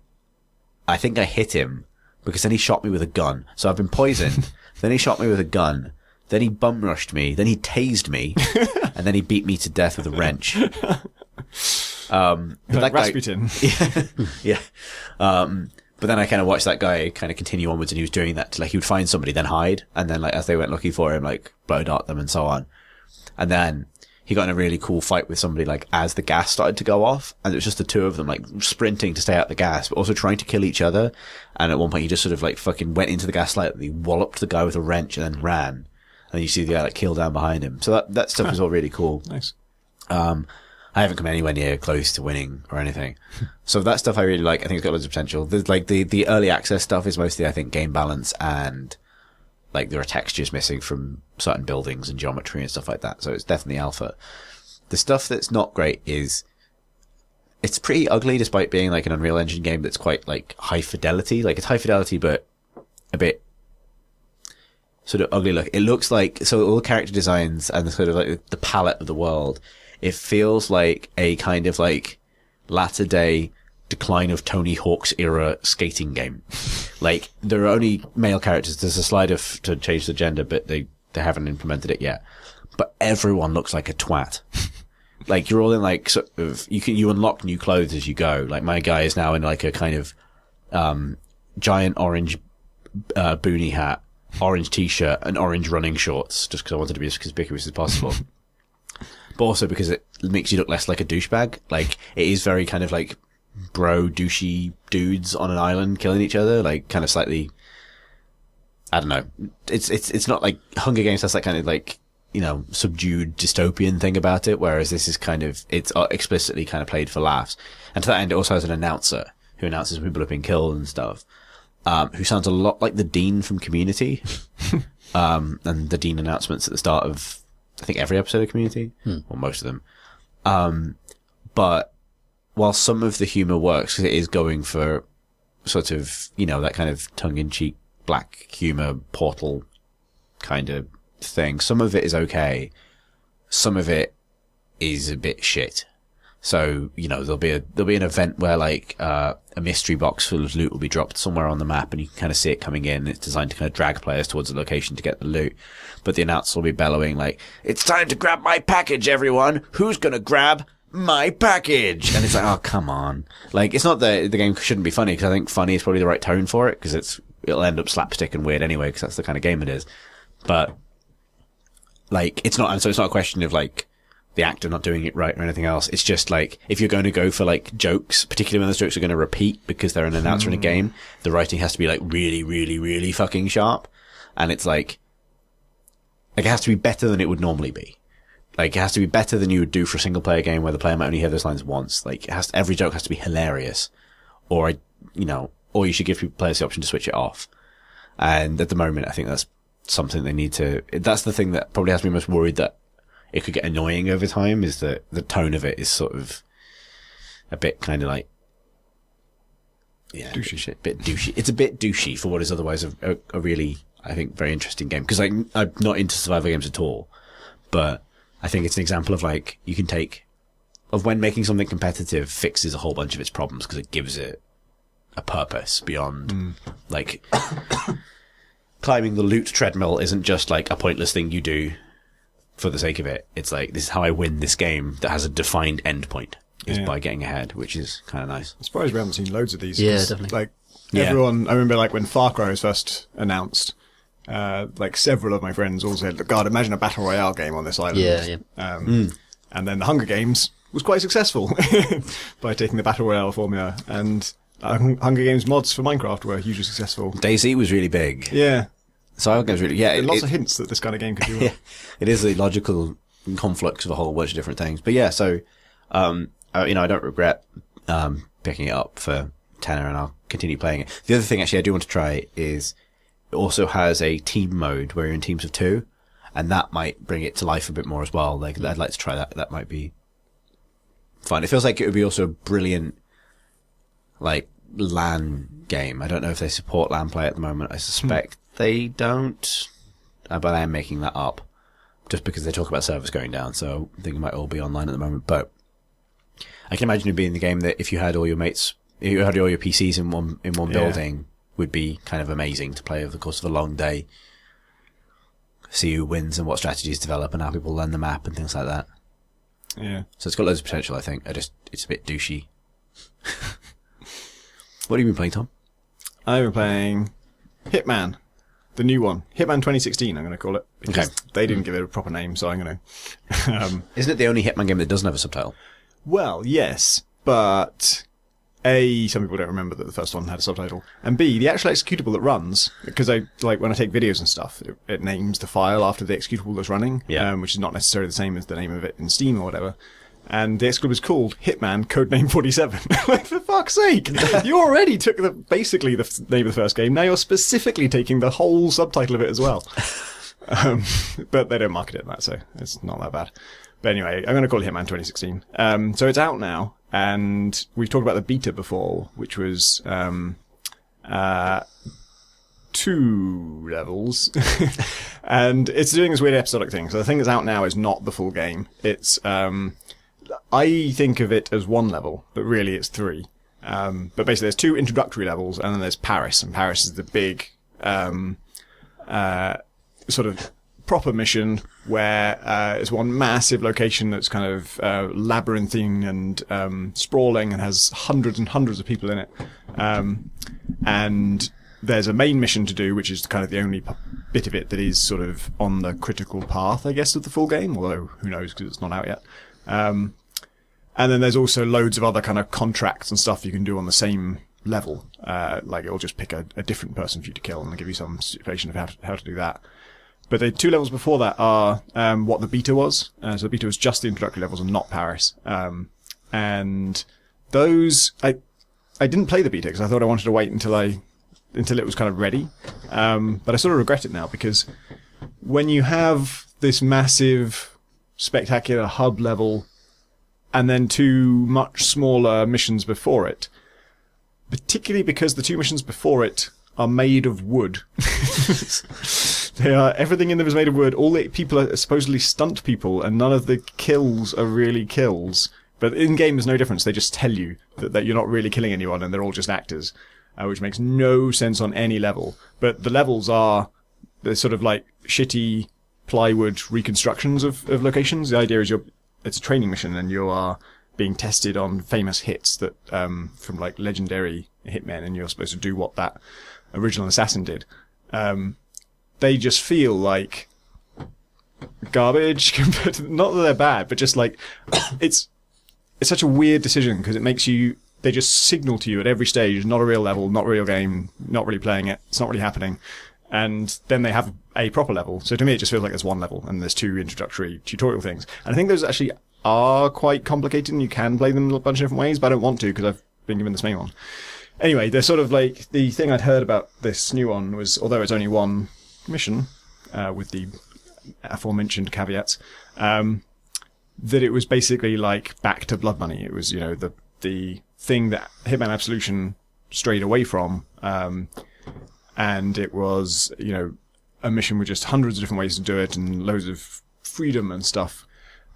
[SPEAKER 2] I think I hit him, because then he shot me with a gun. So I've been poisoned. Then he shot me with a gun. Then he bum rushed me. Then he tased me. And then he beat me to death with a wrench.
[SPEAKER 1] Like Rasputin.
[SPEAKER 2] Yeah. But then I kind of watched that guy kind of continue onwards, and he was doing that to, like, he would find somebody, then hide, and then, like, as they went looking for him, like, blow dart them and so on. And then he got in a really cool fight with somebody, like, as the gas started to go off, and it was just the two of them, like, sprinting to stay out the gas, but also trying to kill each other. And at one point he just sort of, like, fucking went into the gas slightly, walloped the guy with a wrench, and then ran. And you see the guy, like, keel down behind him. So that stuff is all really cool.
[SPEAKER 1] Nice.
[SPEAKER 2] I haven't come anywhere near close to winning or anything. So that stuff I really like. I think it's got loads of potential. There's like the early access stuff is mostly, I think, game balance, and like there are textures missing from certain buildings and geometry and stuff like that. So it's definitely alpha. The stuff that's not great is it's pretty ugly, despite being like an Unreal Engine game that's quite like high fidelity. Like it's high fidelity, but a bit sort of ugly look. It looks like, so all the character designs and the sort of like the palette of the world, it feels like a kind of like latter day Decline of Tony Hawk's era skating game. Like there are only male characters. There's a slide to change the gender, but they haven't implemented it yet. But everyone looks like a twat. Like you're all in like sort of, you unlock new clothes as you go. Like my guy is now in like a kind of giant orange boonie hat, orange t-shirt, and orange running shorts, just because I wanted to be as conspicuous as possible. But also because it makes you look less like a douchebag. Like, it is very kind of like bro douchey dudes on an island killing each other, like kind of slightly, I don't know. It's not like Hunger Games has that kind of like, you know, subdued dystopian thing about it, whereas this is kind of, it's explicitly kind of played for laughs. And to that end, it also has an announcer who announces when people have been killed and stuff, who sounds a lot like the Dean from Community. And the Dean announcements at the start of, I think, every episode of Community, or most of them. But while some of the humor works, because it is going for sort of, you know, that kind of tongue-in-cheek black humor Portal kind of thing, some of it is okay. Some of it is a bit shit. So, you know, there'll be an event where like, a mystery box full of loot will be dropped somewhere on the map, and you can kind of see it coming in. It's designed to kind of drag players towards the location to get the loot. But the announcer will be bellowing like, "It's time to grab my package, everyone! Who's gonna grab my package?" And it's like, oh, come on. Like, it's not that the game shouldn't be funny, because I think funny is probably the right tone for it, because it'll end up slapstick and weird anyway, because that's the kind of game it is. But, like, it's not a question of like, the actor not doing it right or anything else. It's just like, if you're going to go for like jokes, particularly when those jokes are going to repeat because they're an announcer in a game, the writing has to be like really, really, really fucking sharp. And it's like it has to be better than it would normally be. Like, it has to be better than you would do for a single player game where the player might only hear those lines once. Like, every joke has to be hilarious, or you should give players the option to switch it off. And at the moment, I think that's something they need to. That's the thing that probably has me most worried that it could get annoying over time. Is that the tone of it is sort of a bit kind of like. Yeah,
[SPEAKER 1] douchey.
[SPEAKER 2] Bit douchey. It's a bit douchey for what is otherwise a really, I think, very interesting game. Because I'm not into survival games at all, but I think it's an example of like you can take of when making something competitive fixes a whole bunch of its problems because it gives it a purpose beyond like climbing the loot treadmill isn't just like a pointless thing you do for the sake of it. It's like this is how I win this game that has a defined end point. Is by getting ahead, which is kind of nice.
[SPEAKER 1] I'm surprised we haven't seen loads of these.
[SPEAKER 3] Yeah, definitely.
[SPEAKER 1] Like, everyone, I remember like when Far Cry was first announced, like several of my friends all said, God, imagine a Battle Royale game on this island.
[SPEAKER 3] Yeah.
[SPEAKER 1] And then the Hunger Games was quite successful by taking the Battle Royale formula. And Hunger Games mods for Minecraft were hugely successful.
[SPEAKER 2] DayZ was really big.
[SPEAKER 1] Yeah.
[SPEAKER 2] So Hunger Games really, yeah.
[SPEAKER 1] Lots of hints that this kind of game could do well.
[SPEAKER 2] Yeah, it is a logical conflux of a whole bunch of different things. But yeah, so, I don't regret picking it up for tenner, and I'll continue playing it. The other thing, actually, I do want to try is it also has a team mode where you're in teams of 2, and that might bring it to life a bit more as well. Like, I'd like to try that. That might be fun. It feels like it would be also a brilliant, like, LAN game. I don't know if they support LAN play at the moment. I suspect they don't, but I am making that up just because they talk about servers going down. So I think it might all be online at the moment, but I can imagine it being the game that if you had all your mates, if you had all your PCs in one building, would be kind of amazing to play over the course of a long day. See who wins and what strategies develop and how people learn the map and things like that.
[SPEAKER 1] Yeah.
[SPEAKER 2] So it's got loads of potential, I think. It's a bit douchey. What have you been playing, Tom?
[SPEAKER 1] I've been playing Hitman, the new one. Hitman 2016, I'm going to call it. Because they didn't give it a proper name, so I'm going to...
[SPEAKER 2] Isn't it the only Hitman game that doesn't have a subtitle?
[SPEAKER 1] Well, yes, but A, some people don't remember that the first one had a subtitle, and B, the actual executable that runs, because I, like, when I take videos and stuff, it names the file after the executable that's running, which is not necessarily the same as the name of it in Steam or whatever. And the executable is called Hitman Codename 47. Like, for fuck's sake! You already took basically the name of the first game, now you're specifically taking the whole subtitle of it as well. But they don't market it in that, so it's not that bad. But anyway, I'm going to call it Hitman 2016. So it's out now, and we've talked about the beta before, which was 2 levels. And it's doing this weird episodic thing. So the thing that's out now is not the full game. It's, I think of it as 1 level, but really it's 3. But basically there's 2 introductory levels, and then there's Paris, and Paris is the big, sort of proper mission where it's one massive location that's kind of labyrinthine and sprawling and has hundreds and hundreds of people in it. And there's a main mission to do, which is kind of the only bit of it that is sort of on the critical path, I guess, of the full game, although who knows because it's not out yet. And then there's also loads of other kind of contracts and stuff you can do on the same level. Like it'll just pick a different person for you to kill and give you some stipulation of how to do that. But the 2 levels before that are what the beta was. So the beta was just the introductory levels and not Paris. And those, I didn't play the beta because I thought I wanted to wait until it was kind of ready. But I sort of regret it now because when you have this massive, spectacular hub level and then 2 much smaller missions before it, particularly because the 2 missions before it are made of wood. Everything in them is made of wood. All the people are supposedly stunt people, and none of the kills are really kills. But in game, there's no difference. They just tell you that you're not really killing anyone, and they're all just actors, which makes no sense on any level. But the levels they're sort of like shitty plywood reconstructions of locations. The idea is it's a training mission, and you are being tested on famous hits that from like legendary hitmen, and you're supposed to do what that original assassin did. They just feel like garbage compared to, not that they're bad, but just like it's such a weird decision because it makes they just signal to you at every stage, not a real level, not a real game, not really playing it, it's not really happening. And then they have a proper level. So to me, it just feels like there's 1 level and there's 2 introductory tutorial things. And I think those actually are quite complicated and you can play them in a bunch of different ways, but I don't want to because I've been given this main one. Anyway, they're sort of like, the thing I'd heard about this new one was, although it's only 1 mission, with the aforementioned caveats, that it was basically like back to blood money. It was, the thing that Hitman Absolution strayed away from, and it was, a mission with just hundreds of different ways to do it and loads of freedom and stuff.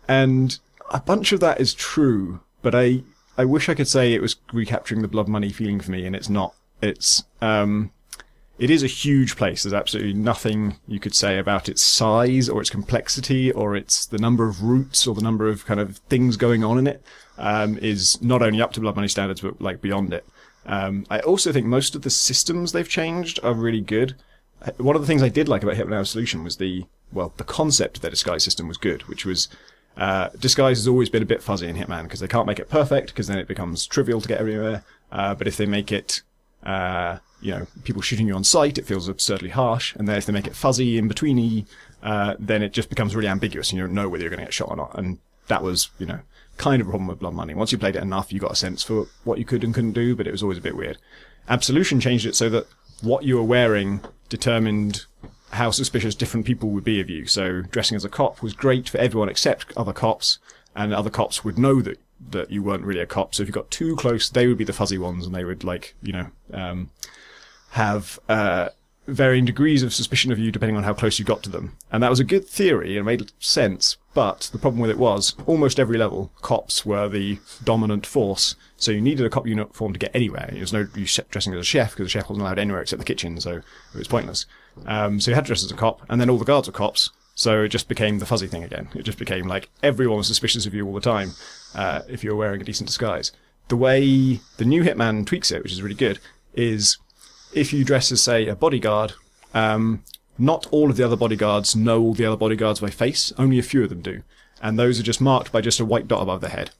[SPEAKER 1] And a bunch of that is true, but I wish I could say it was recapturing the blood money feeling for me, and it's not. It is a huge place. There's absolutely nothing you could say about its size or its complexity or its the number of routes or the number of kind of things going on in it is not only up to blood money standards, but like beyond it. I also think most of the systems they've changed are really good. One of the things I did like about Hitman Absolution was the concept of their disguise system was good, which was disguise has always been a bit fuzzy in Hitman because they can't make it perfect because then it becomes trivial to get everywhere. But if they make it, people shooting you on sight, it feels absurdly harsh. And then if they make it fuzzy in betweeny, then it just becomes really ambiguous and you don't know whether you're going to get shot or not. And that was, kind of a problem with Blood Money. Once you played it enough, you got a sense for what you could and couldn't do, but it was always a bit weird. Absolution changed it so that what you were wearing determined how suspicious different people would be of you. So dressing as a cop was great for everyone except other cops, and other cops would know that you weren't really a cop. So if you got too close, they would be the fuzzy ones, and they would have varying degrees of suspicion of you depending on how close you got to them. And that was a good theory and made sense, but the problem with it was almost every level, cops were the dominant force, so you needed a cop uniform to get anywhere. There was no use dressing as a chef, because a chef wasn't allowed anywhere except the kitchen, so it was pointless. So you had to dress as a cop, and then all the guards were cops, so it just became the fuzzy thing again. It just became like everyone was suspicious of you all the time if you were wearing a decent disguise. The way the new Hitman tweaks it, which is really good, is if you dress as, say, a bodyguard, not all of the other bodyguards know all the other bodyguards by face. Only a few of them do. And those are just marked by just a white dot above their head.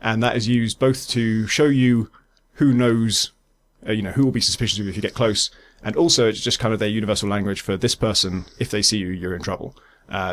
[SPEAKER 1] And that is used both to show you who knows, who will be suspicious of you if you get close. And also it's just kind of their universal language for this person. If they see you, you're in trouble.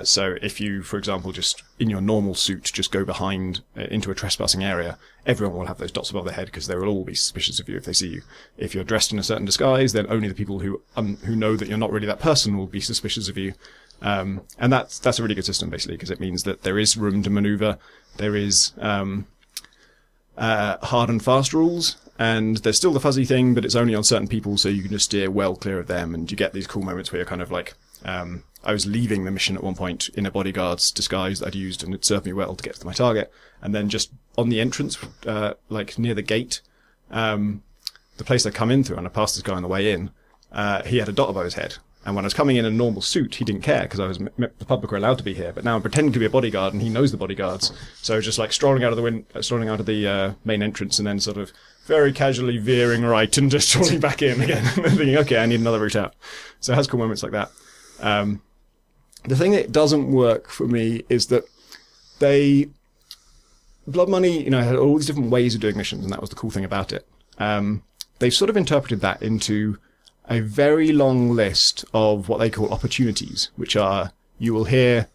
[SPEAKER 1] So if you, for example, just in your normal suit, just go behind into a trespassing area, everyone will have those dots above their head because they will all be suspicious of you if they see you. If you're dressed in a certain disguise, then only the people who know that you're not really that person will be suspicious of you. And that's a really good system basically because it means that there is room to maneuver. There is hard and fast rules, and there's still the fuzzy thing, but it's only on certain people, so you can just steer well clear of them, and you get these cool moments where you're kind of like, I was leaving the mission at one point in a bodyguard's disguise that I'd used, and it served me well to get to my target, and then just on the entrance, like near the gate, the place I'd come in through, and I passed this guy on the way in, he had a dot above his head. And when I was coming in a normal suit, he didn't care because the public were allowed to be here. But now I'm pretending to be a bodyguard, and he knows the bodyguards. So just like strolling out of the main entrance, and then sort of very casually veering right and just strolling back in again, and then thinking, okay, I need another route out. So it has cool moments like that. The thing that doesn't work for me is that Blood Money, had all these different ways of doing missions, and that was the cool thing about it. They've sort of interpreted that into a very long list of what they call opportunities, which are, you will hear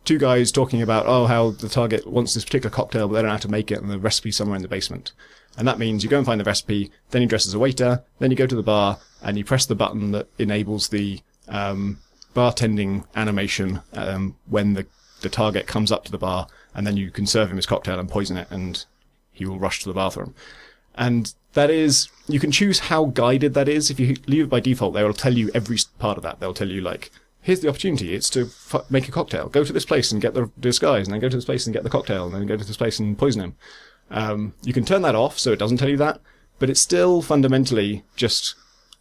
[SPEAKER 1] two guys talking about, how the target wants this particular cocktail, but they don't know how to make it, and the recipe's somewhere in the basement. And that means you go and find the recipe, then you dress as a waiter, then you go to the bar, and you press the button that enables the bartending animation when the target comes up to the bar, and then you can serve him his cocktail and poison it, and he will rush to the bathroom. And that is, you can choose how guided that is. If you leave it by default, they will tell you every part of that. They'll tell you, like, here's the opportunity. It's to make a cocktail. Go to this place and get the disguise, and then go to this place and get the cocktail, and then go to this place and poison him. You can turn that off so it doesn't tell you that, but it's still fundamentally just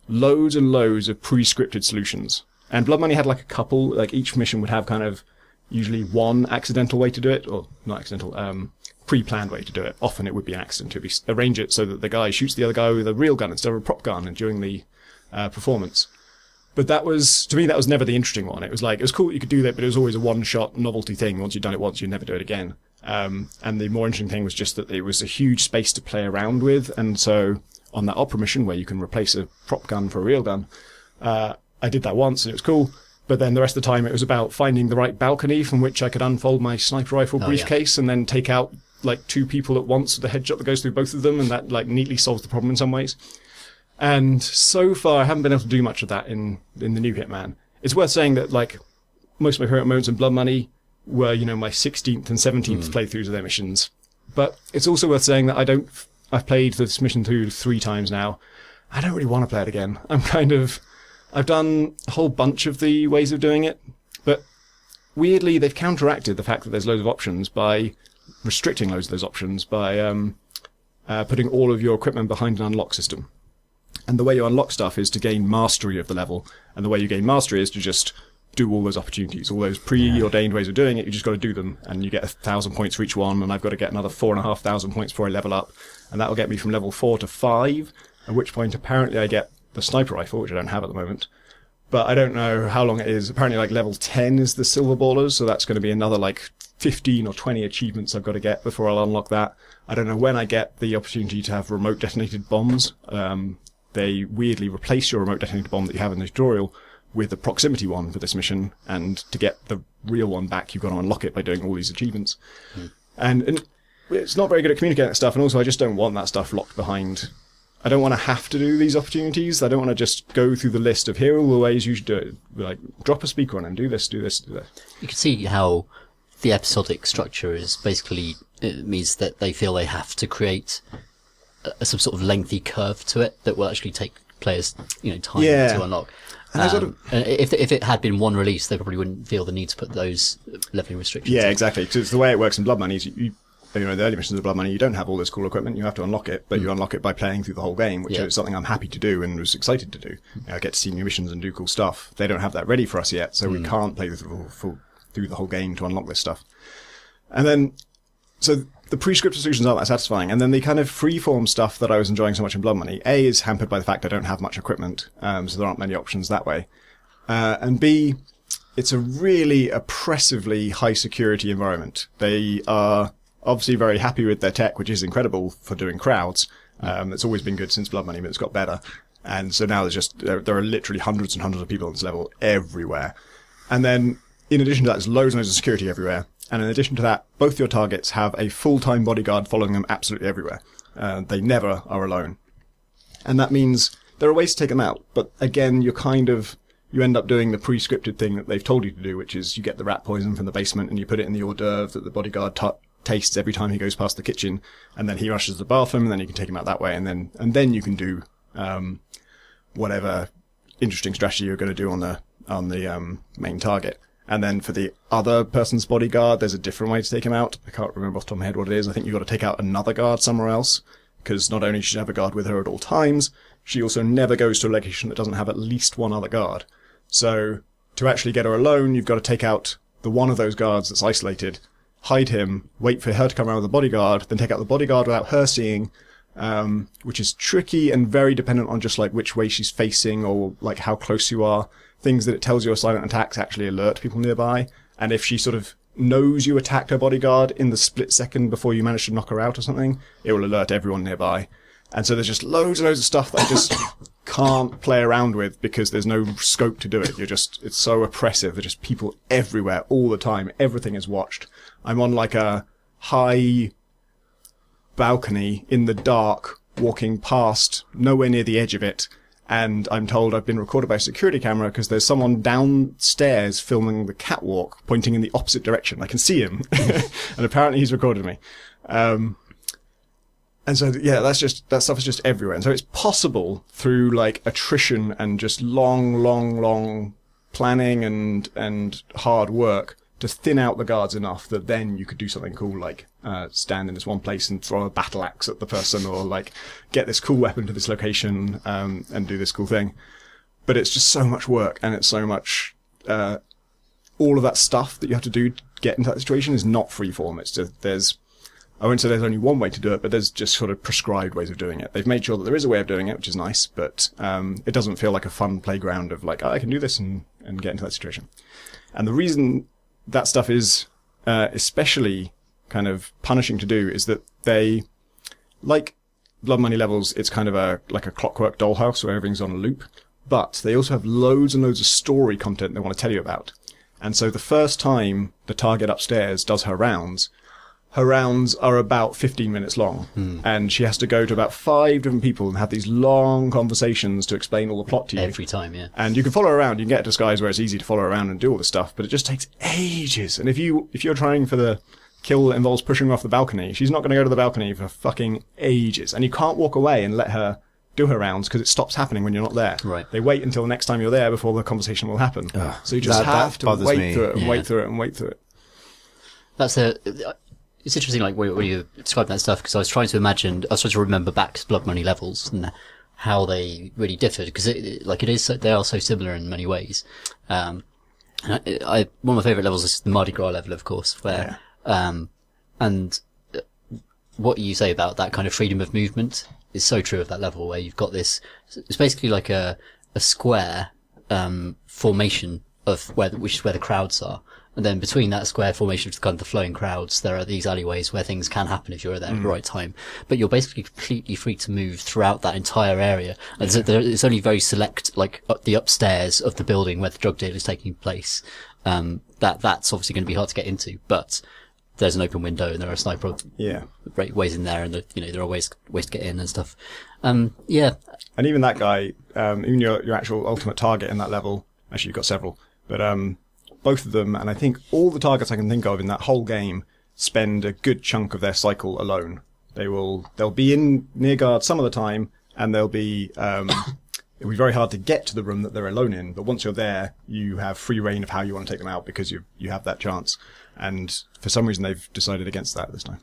[SPEAKER 1] loads and loads of pre-scripted solutions. And Blood Money had like a couple, like each mission would have kind of usually one accidental way to do it, or not accidental, pre-planned way to do it. Often it would be an accident. It would be arrange it so that the guy shoots the other guy with a real gun instead of a prop gun during the performance. But that was, to me, that was never the interesting one. It was cool that you could do that, but it was always a one-shot novelty thing. Once you'd done it once, you'd never do it again. And the more interesting thing was just that it was a huge space to play around with. And so on that opera mission where you can replace a prop gun for a real gun, I did that once and it was cool. But then the rest of the time it was about finding the right balcony from which I could unfold my sniper rifle briefcase and then take out like two people at once with a headshot that goes through both of them, and that like neatly solves the problem in some ways. And so far I haven't been able to do much of that in the new Hitman. It's worth saying that like
[SPEAKER 4] most of my favorite moments in Blood Money were, you know, my 16th and 17th playthroughs of their missions. But it's also worth saying that I've played this mission through 3 times now. I don't really want to play it again. I've done a whole bunch of the ways of doing it, but weirdly they've counteracted the fact that there's loads of options by restricting loads of those options by putting all of your equipment behind an unlock system. And the way you unlock stuff is to gain mastery of the level, and the way you gain mastery is to just do all those opportunities, all those preordained ways of doing it. You just got to do them, and you get 1,000 points for each one, and I've got to get another 4,500 points before I level up, and that will get me from level 4 to 5, at which point apparently I get the sniper rifle, which I don't have at the moment. But I don't know how long it is. Apparently like level 10 is the silver ballers, so that's going to be another like 15 or 20 achievements I've got to get before I'll unlock that. I don't know when I get the opportunity to have remote detonated bombs. They weirdly replace your remote detonated bomb that you have in the tutorial with a proximity one for this mission, and to get the real one back, you've got to unlock it by doing all these achievements. And it's not very good at communicating that stuff, and also I just don't want that stuff locked behind. I don't want to have to do these opportunities. I don't want to just go through the list of here are all the ways you should do it. Like, drop a speaker on and do this, do this, do this.
[SPEAKER 3] You can see how the episodic structure is basically, it means that they feel they have to create some sort of lengthy curve to it that will actually take players, you know, time to unlock. And if it had been one release, they probably wouldn't feel the need to put those leveling restrictions.
[SPEAKER 1] Yeah, exactly. Because the way it works in Blood Money is you know, the early missions of Blood Money, you don't have all this cool equipment. You have to unlock it, but you unlock it by playing through the whole game, which is something I'm happy to do and was excited to do. You know, I get to see new missions and do cool stuff. They don't have that ready for us yet, so we can't play through the whole game to unlock this stuff. And then, so the pre-scripted solutions aren't that satisfying. And then the kind of freeform stuff that I was enjoying so much in Blood Money, A, is hampered by the fact I don't have much equipment, so there aren't many options that way. And B, it's a really oppressively high security environment. They are obviously very happy with their tech, which is incredible for doing crowds. It's always been good since Blood Money, but it's got better. And so now there are literally hundreds and hundreds of people on this level everywhere. And then, in addition to that, there's loads and loads of security everywhere. And in addition to that, both your targets have a full-time bodyguard following them absolutely everywhere. They never are alone. And that means there are ways to take them out. But again, you end up doing the pre-scripted thing that they've told you to do, which is you get the rat poison from the basement and you put it in the hors d'oeuvre that the bodyguard tastes every time he goes past the kitchen, and then he rushes to the bathroom, and then you can take him out that way, and then you can do whatever interesting strategy you're going to do on the main target. And then for the other person's bodyguard, there's a different way to take him out. I can't remember off the top of my head what it is. I think you've got to take out another guard somewhere else, because not only does she have a guard with her at all times, she also never goes to a location that doesn't have at least one other guard. So to actually get her alone, you've got to take out the one of those guards that's isolated, hide him, wait for her to come around with the bodyguard, then take out the bodyguard without her seeing, which is tricky and very dependent on just like which way she's facing or like how close you are. Things that it tells you are silent attacks actually alert people nearby. And if she sort of knows you attacked her bodyguard in the split second before you manage to knock her out or something, it will alert everyone nearby. And so there's just loads and loads of stuff that I just can't play around with because there's no scope to do it. It's so oppressive. There's just people everywhere all the time. Everything is watched. I'm on like a high balcony in the dark, walking past, nowhere near the edge of it. And I'm told I've been recorded by a security camera because there's someone downstairs filming the catwalk pointing in the opposite direction. I can see him. And apparently he's recorded me. And so, yeah, that stuff is just everywhere. And so it's possible through like attrition and just long planning and hard work to thin out the guards enough that then you could do something cool like stand in this one place and throw a battle axe at the person, or like get this cool weapon to this location and do this cool thing. But it's just so much work, and it's so much all of that stuff that you have to do to get into that situation is not freeform. It's just I won't say there's only one way to do it, but there's just sort of prescribed ways of doing it. They've made sure that there is a way of doing it, which is nice, but it doesn't feel like a fun playground of like, oh, I can do this and get into that situation. And the reason that stuff is especially kind of punishing to do is that they, like Blood Money levels, it's kind of like a clockwork dollhouse where everything's on a loop, but they also have loads and loads of story content they want to tell you about. And so the first time the target upstairs does her rounds, her rounds are about 15 minutes long, and she has to go to about 5 different people and have these long conversations to explain all the plot to you.
[SPEAKER 3] Every time, yeah.
[SPEAKER 1] And you can follow her around. You can get to Skies where it's easy to follow her around and do all this stuff, but it just takes ages. And if you're trying for the kill that involves pushing her off the balcony, she's not going to go to the balcony for fucking ages. And you can't walk away and let her do her rounds because it stops happening when you're not there.
[SPEAKER 3] Right.
[SPEAKER 1] They wait until the next time you're there before the conversation will happen. So you just have to wait through it and wait through it and wait through it.
[SPEAKER 3] That's it's interesting, like, when you describe that stuff, because I was trying to remember back to Blood Money levels and how they really differed, because they are so similar in many ways. And one of my favourite levels is the Mardi Gras level, of course, where, and what you say about that kind of freedom of movement is so true of that level, where you've got this, it's basically like a square, formation which is where the crowds are. And then between that square formation of kind of the flowing crowds, there are these alleyways where things can happen if you're there at the right time. But you're basically completely free to move throughout that entire area. And so it's only very select, like the upstairs of the building where the drug deal is taking place. That's obviously going to be hard to get into, but there's an open window and there are sniper ways in there, and there are ways to get in and stuff. And
[SPEAKER 1] even that guy, even your actual ultimate target in that level, actually you've got several, but both of them, and I think all the targets I can think of in that whole game, spend a good chunk of their cycle alone. They'll be in near guard some of the time, and it'll be very hard to get to the room that they're alone in. But once you're there, you have free reign of how you want to take them out, because you have that chance. And for some reason, they've decided against that this time.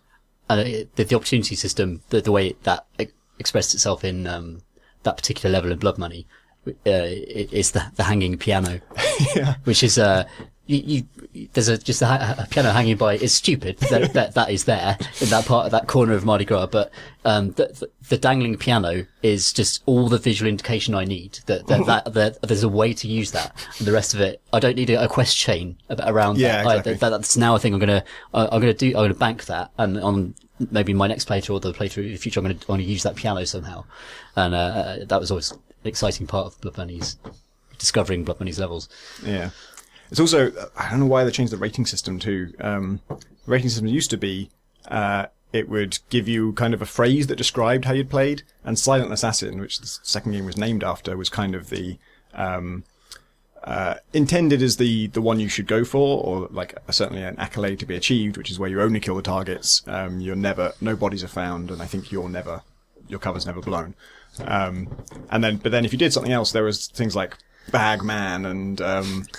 [SPEAKER 3] And the opportunity system, the way that expressed itself in that particular level in Blood Money, is the hanging piano, which is there's just a piano hanging by. It's stupid that is there in that part of that corner of Mardi Gras, but the dangling piano is just all the visual indication I need that there's a way to use that, and the rest of it I don't need a quest chain around that.
[SPEAKER 1] Exactly.
[SPEAKER 3] That's now a thing I'm gonna bank that, and on maybe my next playthrough or the playthrough in the future I'm gonna use that piano somehow, and that was always an exciting part of Blood Money's discovering Blood Money's levels.
[SPEAKER 1] Yeah. It's also, I don't know why they changed the rating system too. The rating system used to be, it would give you kind of a phrase that described how you'd played, and Silent Assassin, which the second game was named after, was kind of the, intended as the one you should go for, or like certainly an accolade to be achieved, which is where you only kill the targets, no bodies are found, and I think your cover's never blown. But then if you did something else, there was things like Bagman and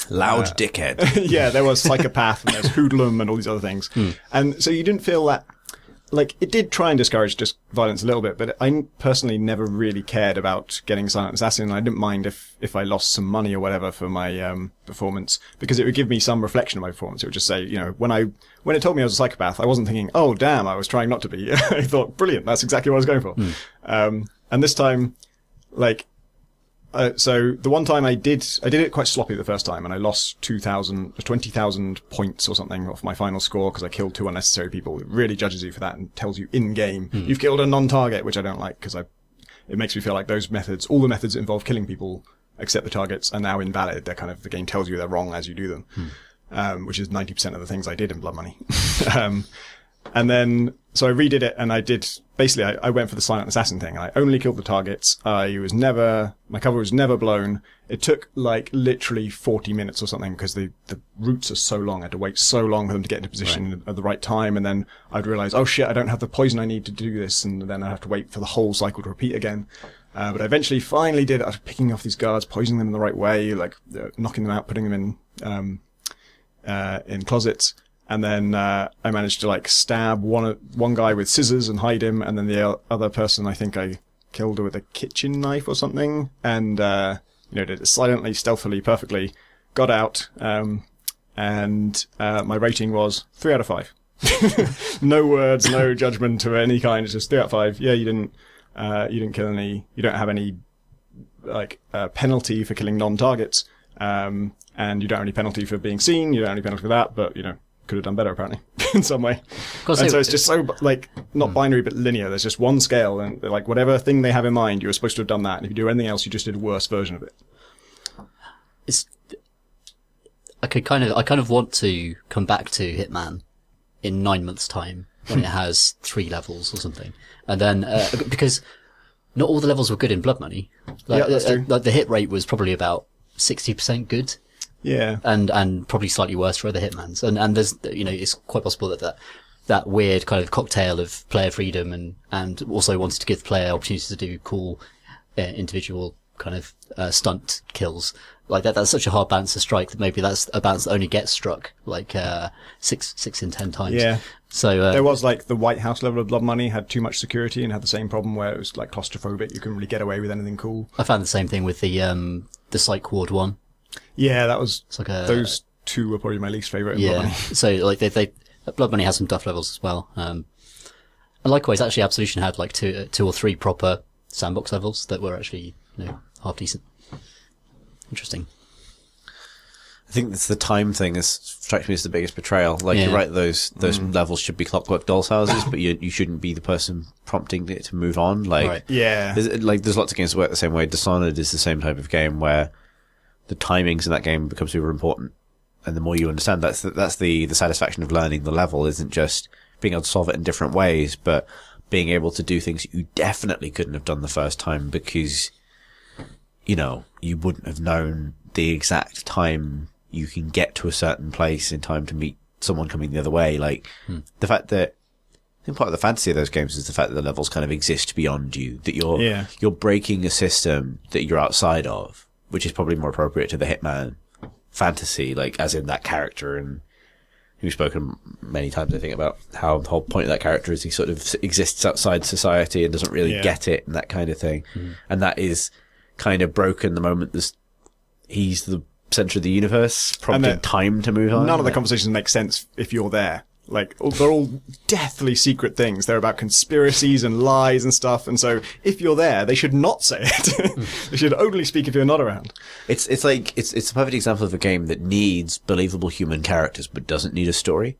[SPEAKER 2] loud dickhead.
[SPEAKER 1] Yeah, there was Psychopath and there's Hoodlum and all these other things. And so you didn't feel that, like, it did try and discourage just violence a little bit, but I personally never really cared about getting Silent Assassin. I didn't mind if I lost some money or whatever for my performance, because it would give me some reflection of my performance. It would just say, when it told me I was a psychopath, I wasn't thinking, oh damn, I was trying not to be. I thought, brilliant, that's exactly what I was going for. And this time, like, so the one time I did it quite sloppy the first time, and I lost 20,000 points or something off my final score because I killed 2 unnecessary people. It really judges you for that and tells you in game you've killed a non-target, which I don't like, because it makes me feel like all the methods that involve killing people except the targets are now invalid. They're kind of, the game tells you they're wrong as you do them, which is 90% of the things I did in Blood Money. And then, so I redid it, and I went for the Silent Assassin thing. I only killed the targets. My cover was never blown. It took like literally 40 minutes or something, because the routes are so long. I had to wait so long for them to get into position at the right time. And then I'd realize, oh shit, I don't have the poison I need to do this. And then I have to wait for the whole cycle to repeat again. But I eventually finally did it. I was picking off these guards, poisoning them in the right way, like knocking them out, putting them in closets. And then I managed to like stab one guy with scissors and hide him, and then the other person I think I killed with a kitchen knife or something, and did it silently, stealthily, perfectly. Got out, and my rating was 3 out of 5. No words, no judgment of any kind. It's just 3 out of 5. Yeah, you didn't kill any. You don't have any like penalty for killing non-targets, and you don't have any penalty for being seen. You don't have any penalty for that, but could have done better apparently in some way. And so it's just so like not binary but linear. There's just one scale, and like whatever thing they have in mind, you were supposed to have done that, and if you do anything else, you just did a worse version of it. I kind of want to come back to Hitman in 9 months' time
[SPEAKER 3] when it has 3 levels or something. And then, because not all the levels were good in Blood Money. Like,
[SPEAKER 1] Yeah, that's true.
[SPEAKER 3] like the hit rate was probably about 60% good.
[SPEAKER 1] Yeah.
[SPEAKER 3] And probably slightly worse for other Hitmans. And there's, it's quite possible that weird kind of cocktail of player freedom and also wanted to give the player opportunities to do cool, individual kind of, stunt kills. Like that's such a hard balance to strike that maybe that's a balance that only gets struck like, 6 in 10 times.
[SPEAKER 1] Yeah.
[SPEAKER 3] So,
[SPEAKER 1] There was like the White House level of Blood Money had too much security and had the same problem where it was like claustrophobic. You couldn't really get away with anything cool.
[SPEAKER 3] I found the same thing with the Psych Ward one.
[SPEAKER 1] Yeah, that was,
[SPEAKER 3] It's like
[SPEAKER 1] those two were probably my least favourite in Blood
[SPEAKER 3] yeah.
[SPEAKER 1] Money.
[SPEAKER 3] So like Blood Money has some tough levels as well. And likewise, actually, Absolution had like 2 or 3 proper sandbox levels that were actually, half decent. Interesting.
[SPEAKER 2] I think it's the time thing that strikes me as the biggest betrayal. Like,
[SPEAKER 3] Yeah.
[SPEAKER 2] you're right, those levels should be Clockwork Doll's houses, but you shouldn't be the person prompting it to move on. Like,
[SPEAKER 3] Right.
[SPEAKER 1] Yeah.
[SPEAKER 2] there's lots of games that work the same way. Dishonored is the same type of game where the timings in that game become super important. And the more you understand, that's the satisfaction of learning the level isn't just being able to solve it in different ways, but being able to do things you definitely couldn't have done the first time because, you wouldn't have known the exact time you can get to a certain place in time to meet someone coming the other way. Like, the fact that, I think part of the fantasy of those games is the fact that the levels kind of exist beyond you, that you're breaking a system that you're outside of, which is probably more appropriate to the Hitman fantasy, like, as in that character. And we've spoken many times, I think, about how the whole point of that character is he sort of exists outside society and doesn't really get it and that kind of thing. And that is kind of broken the moment he's the center of the universe, prompting time to move on.
[SPEAKER 1] None of the conversations make sense if you're there. Like, they're all deathly secret things. They're about conspiracies and lies and stuff. And so if you're there, they should not say it. They should only speak if you're not around.
[SPEAKER 2] It's a perfect example of a game that needs believable human characters, but doesn't need a story.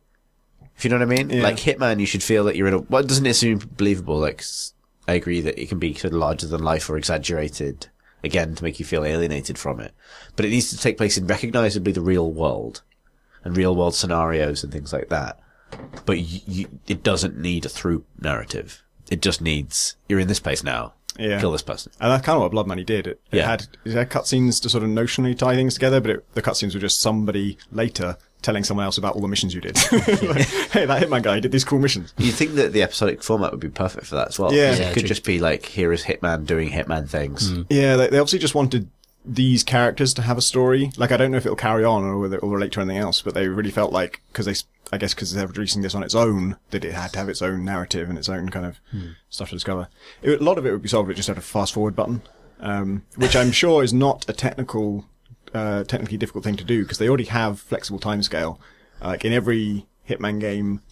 [SPEAKER 2] If you know what I mean?
[SPEAKER 1] Yeah.
[SPEAKER 2] Like Hitman, you should feel that you're in it doesn't necessarily believable. Like, I agree that it can be sort of larger than life or exaggerated, again, to make you feel alienated from it. But it needs to take place in recognizably the real world and real world scenarios and things like that. But it doesn't need a through narrative. It just needs, you're in this place now.
[SPEAKER 1] Yeah.
[SPEAKER 2] Kill this person.
[SPEAKER 1] And that's kind of what Blood Money did. It had cutscenes to sort of notionally tie things together, but the cutscenes were just somebody later telling someone else about all the missions you did. Like, hey, that Hitman guy did these cool missions.
[SPEAKER 2] You'd think that the episodic format would be perfect for that as well.
[SPEAKER 1] Yeah.
[SPEAKER 2] 'Cause
[SPEAKER 3] Yeah,
[SPEAKER 2] it could
[SPEAKER 3] true.
[SPEAKER 2] just be like, here is Hitman doing Hitman things.
[SPEAKER 1] Yeah, they obviously just wanted these characters to have a story. Like, I don't know if it'll carry on or whether it will relate to anything else, but they really felt like, because they're releasing this on its own, that it had to have its own narrative and its own kind of stuff to discover. A lot of it would be solved with just a fast forward button, which I'm sure is not a technically difficult thing to do, because they already have flexible timescale. Like in every Hitman game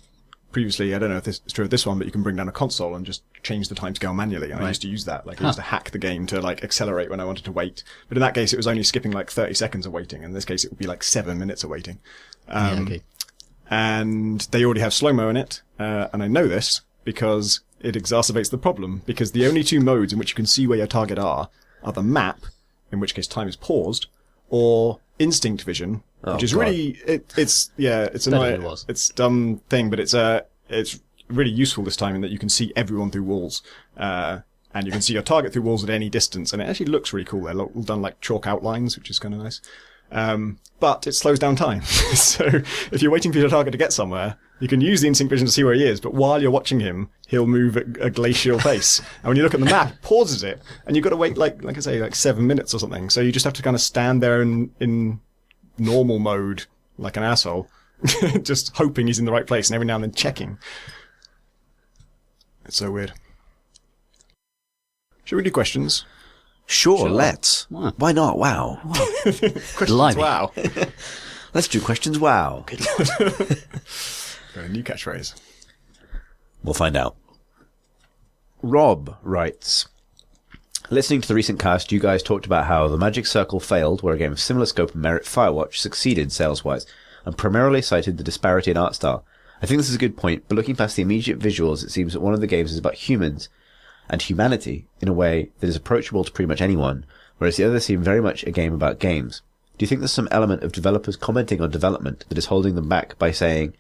[SPEAKER 1] previously, I don't know if this is true of this one, but you can bring down a console and just change the timescale manually. And I used to use that. Like, I used to hack the game to like accelerate when I wanted to wait. But in that case, it was only skipping like 30 seconds of waiting. In this case, it would be like 7 minutes of waiting.
[SPEAKER 3] Okay.
[SPEAKER 1] And they already have slow-mo in it. And I know this because it exacerbates the problem, because the only 2 modes in which you can see where your target are the map, in which case time is paused, or instinct vision, which is
[SPEAKER 2] God.
[SPEAKER 1] really, it's
[SPEAKER 3] better than
[SPEAKER 1] annoying.
[SPEAKER 3] it was.
[SPEAKER 1] It's a dumb thing, but it's really useful this time in that you can see everyone through walls. And you can see your target through walls at any distance, and it actually looks really cool. They're all done like chalk outlines, which is kind of nice. But it slows down time. So if you're waiting for your target to get somewhere, you can use the instinct vision to see where he is, but while you're watching him, he'll move at a glacial pace. And when you look at the map, it pauses it, and you've got to wait like I say, like 7 minutes or something. So you just have to kind of stand there in normal mode, like an asshole, just hoping he's in the right place, and every now and then checking. It's so weird. Should we do questions?
[SPEAKER 2] Sure, let's.
[SPEAKER 3] Wow.
[SPEAKER 2] Why not? Wow.
[SPEAKER 1] Questions,
[SPEAKER 3] Blimey.
[SPEAKER 1] wow.
[SPEAKER 2] Let's do questions. Wow.
[SPEAKER 1] A new catchphrase.
[SPEAKER 2] We'll find out. Rob writes, listening to the recent cast, you guys talked about how The Magic Circle failed, where a game of similar scope and merit, Firewatch, succeeded sales-wise, and primarily cited the disparity in art style. I think this is a good point, but looking past the immediate visuals, it seems that one of the games is about humans and humanity in a way that is approachable to pretty much anyone, whereas the others seem very much a game about games. Do you think there's some element of developers commenting on development that is holding them back by staying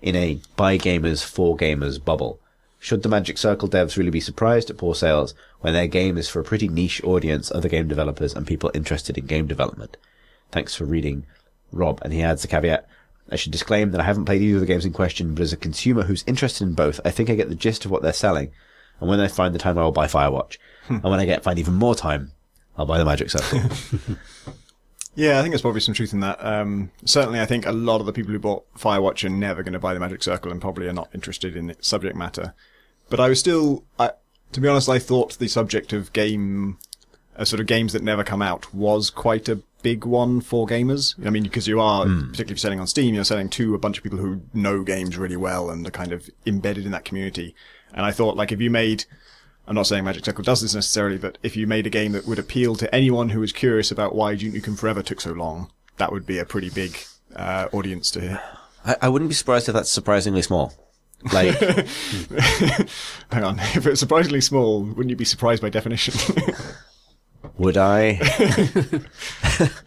[SPEAKER 2] in a by gamers for gamers bubble? Should the Magic Circle devs really be surprised at poor sales when their game is for a pretty niche audience, other game developers and people interested in game development? Thanks for reading, Rob. And he adds the caveat, I should disclaim that I haven't played either of the games in question, but as a consumer who's interested in both, I think I get the gist of what they're selling. And when I find the time, I will buy Firewatch. And when I find even more time, I'll buy the Magic Circle.
[SPEAKER 1] Yeah, I think there's probably some truth in that. Certainly, I think a lot of the people who bought Firewatch are never going to buy the Magic Circle and probably are not interested in its subject matter. But I was still, to be honest, I thought the subject of sort of games that never come out was quite a big one for gamers. I mean, because you are, particularly if you're selling on Steam, you're selling to a bunch of people who know games really well and are kind of embedded in that community. And I thought, like, if you made, I'm not saying Magic Circle does this necessarily, but if you made a game that would appeal to anyone who was curious about why Duke Nukem Forever took so long, that would be a pretty big audience to hit.
[SPEAKER 2] I wouldn't be surprised if that's surprisingly small. Like,
[SPEAKER 1] hang on, if it's surprisingly small, wouldn't you be surprised by definition?
[SPEAKER 2] would I?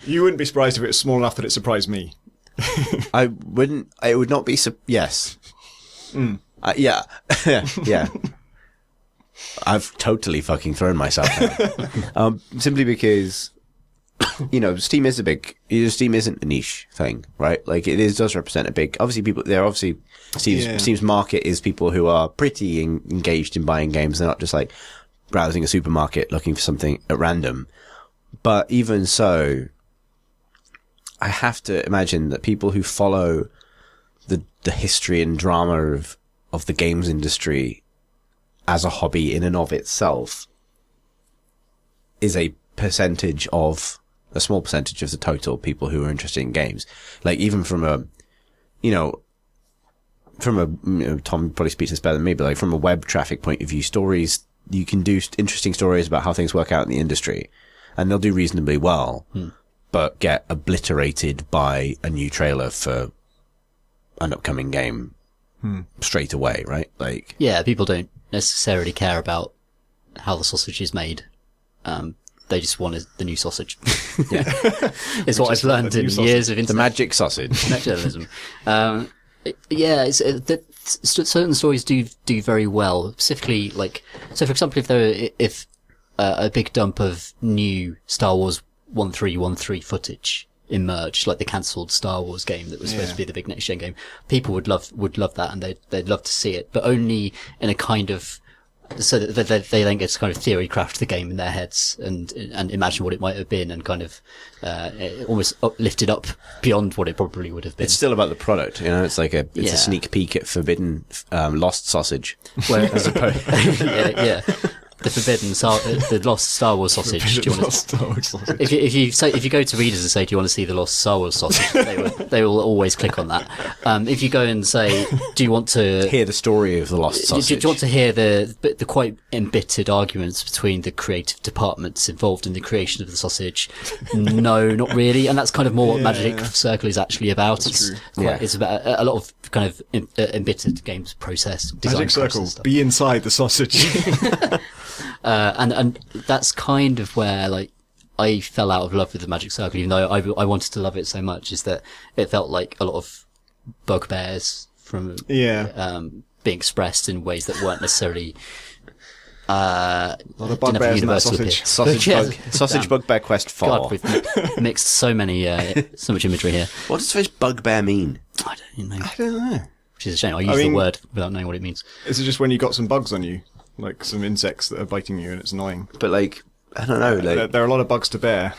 [SPEAKER 1] You wouldn't be surprised if it was small enough that it surprised me.
[SPEAKER 2] I wouldn't. It would not be. Yes. Yeah. Yeah. I've totally fucking thrown myself out. Simply because, Steam isn't a niche thing, right? Like, does represent a big, Steam's market is people who are pretty engaged in buying games. They're not just like browsing a supermarket looking for something at random. But even so, I have to imagine that people who follow the history and drama of the games industry as a hobby in and of itself is a small percentage of the total people who are interested in games. Like, even from Tom probably speaks this better than me, but like from a web traffic point of view, stories, you can do interesting stories about how things work out in the industry and they'll do reasonably well, but get obliterated by a new trailer for an upcoming game straight away, right? Like,
[SPEAKER 3] yeah, people don't necessarily care about how the sausage is made. They just wanted the new sausage.
[SPEAKER 2] yeah,
[SPEAKER 3] it's what I've learned in years of
[SPEAKER 2] the magic sausage
[SPEAKER 3] journalism. Yeah, certain stories do very well. Specifically, like, so for example, if a big dump of new Star Wars 1313 footage emerged, like the cancelled Star Wars game that was supposed to be the big next gen game, people would love that, and they'd love to see it, but only in a kind of, so that they then get to kind of theory craft the game in their heads and imagine what it might have been and kind of almost lift it up beyond what it probably would have been.
[SPEAKER 2] It's still about the product, it's like a sneak peek at forbidden lost sausage.
[SPEAKER 3] Where, as opposed, yeah. The the lost Star Wars sausage. Do you want to, if you go to readers and say, "Do you want to see the lost Star Wars sausage?" they will always click on that. If you go and say, "Do you want to
[SPEAKER 2] hear the story of the lost sausage?"
[SPEAKER 3] Do you want to hear the quite embittered arguments between the creative departments involved in the creation of the sausage? No, not really. And that's kind of more what Magic Circle is actually about. It's about a lot of kind of embittered games process.
[SPEAKER 1] Magic Circle, be inside the sausage.
[SPEAKER 3] And that's kind of where, like, I fell out of love with the Magic Circle, even though I wanted to love it so much, is that it felt like a lot of bugbears from being expressed in ways that weren't necessarily
[SPEAKER 1] a lot of bugbears in that sausage.
[SPEAKER 2] Sausage Bugbear Quest 4.
[SPEAKER 3] God, we've mixed so much imagery here.
[SPEAKER 2] What does this bugbear mean?
[SPEAKER 3] I don't know.
[SPEAKER 1] I don't know.
[SPEAKER 3] Which is a shame. I use the word without knowing what it means.
[SPEAKER 1] Is it just when you got some bugs on you? Like some insects that are biting you and it's annoying?
[SPEAKER 2] But like, I don't know. Like,
[SPEAKER 1] there are a lot of bugs to bear.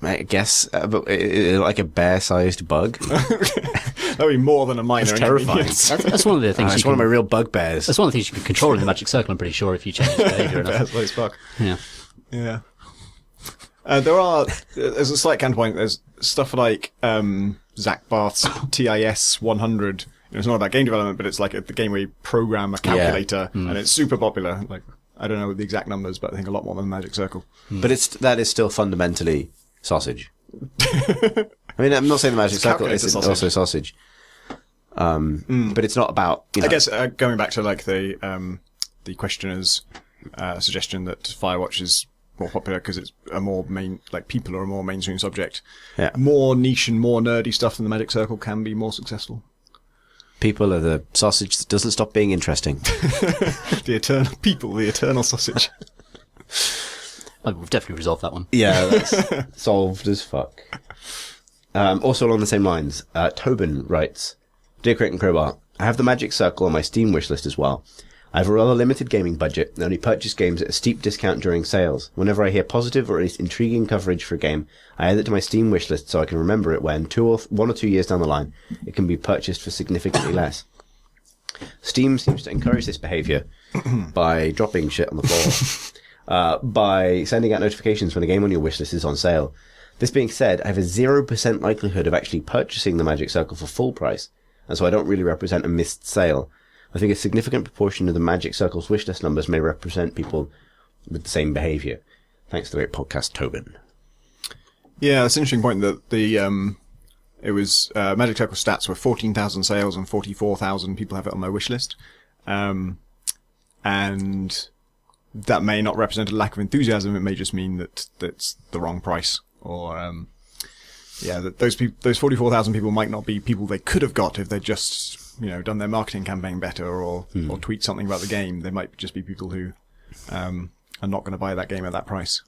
[SPEAKER 2] I guess, but like a bear-sized bug.
[SPEAKER 1] That would be more than a minor.
[SPEAKER 2] It's terrifying.
[SPEAKER 3] That's one of the things.
[SPEAKER 2] It's one of my real bugbears.
[SPEAKER 3] That's one of the things you can control in the Magic Circle. I'm pretty sure if you change its behaviour enough.
[SPEAKER 1] Bear's bug.
[SPEAKER 3] Yeah.
[SPEAKER 1] Yeah. There's a slight counterpoint. There's stuff like Zach Barth's TIS 100. It's not about game development, but it's like the game where you program a calculator, and it's super popular. Like, I don't know the exact numbers, but I think a lot more than Magic Circle.
[SPEAKER 2] But that is still fundamentally sausage. I mean, I'm not saying the Magic Circle is also sausage. But it's not about,
[SPEAKER 1] I guess, going back to like the questioner's suggestion that Firewatch is more popular because it's a more people are a more mainstream subject.
[SPEAKER 2] Yeah.
[SPEAKER 1] More niche and more nerdy stuff in the Magic Circle can be more successful.
[SPEAKER 2] People are the sausage that doesn't stop being interesting.
[SPEAKER 1] The eternal sausage.
[SPEAKER 3] Oh, we've definitely resolved that one.
[SPEAKER 2] Yeah, that's solved as fuck. Also along the same lines, Tobin writes, Dear Crate and Crowbar, I have the Magic Circle on my Steam wishlist as well. I have a rather limited gaming budget and only purchase games at a steep discount during sales. Whenever I hear positive or at least intriguing coverage for a game, I add it to my Steam wishlist so I can remember it when 1 or 2 years down the line, it can be purchased for significantly less. Steam seems to encourage this behaviour by dropping shit on the floor, by sending out notifications when a game on your wishlist is on sale. This being said, I have a 0% likelihood of actually purchasing the Magic Circle for full price, and so I don't really represent a missed sale. I think a significant proportion of the Magic Circle's wishlist numbers may represent people with the same behaviour. Thanks to the great podcast, Tobin.
[SPEAKER 1] Yeah, that's an interesting point that it was, Magic Circle stats were 14,000 sales and 44,000 people have it on their wish list. And that may not represent a lack of enthusiasm. It may just mean that that's the wrong price. Or, that those 44,000 people might not be people they could have got if they'd just, done their marketing campaign better or tweet something about the game. They might just be people who, are not going to buy that game at that price.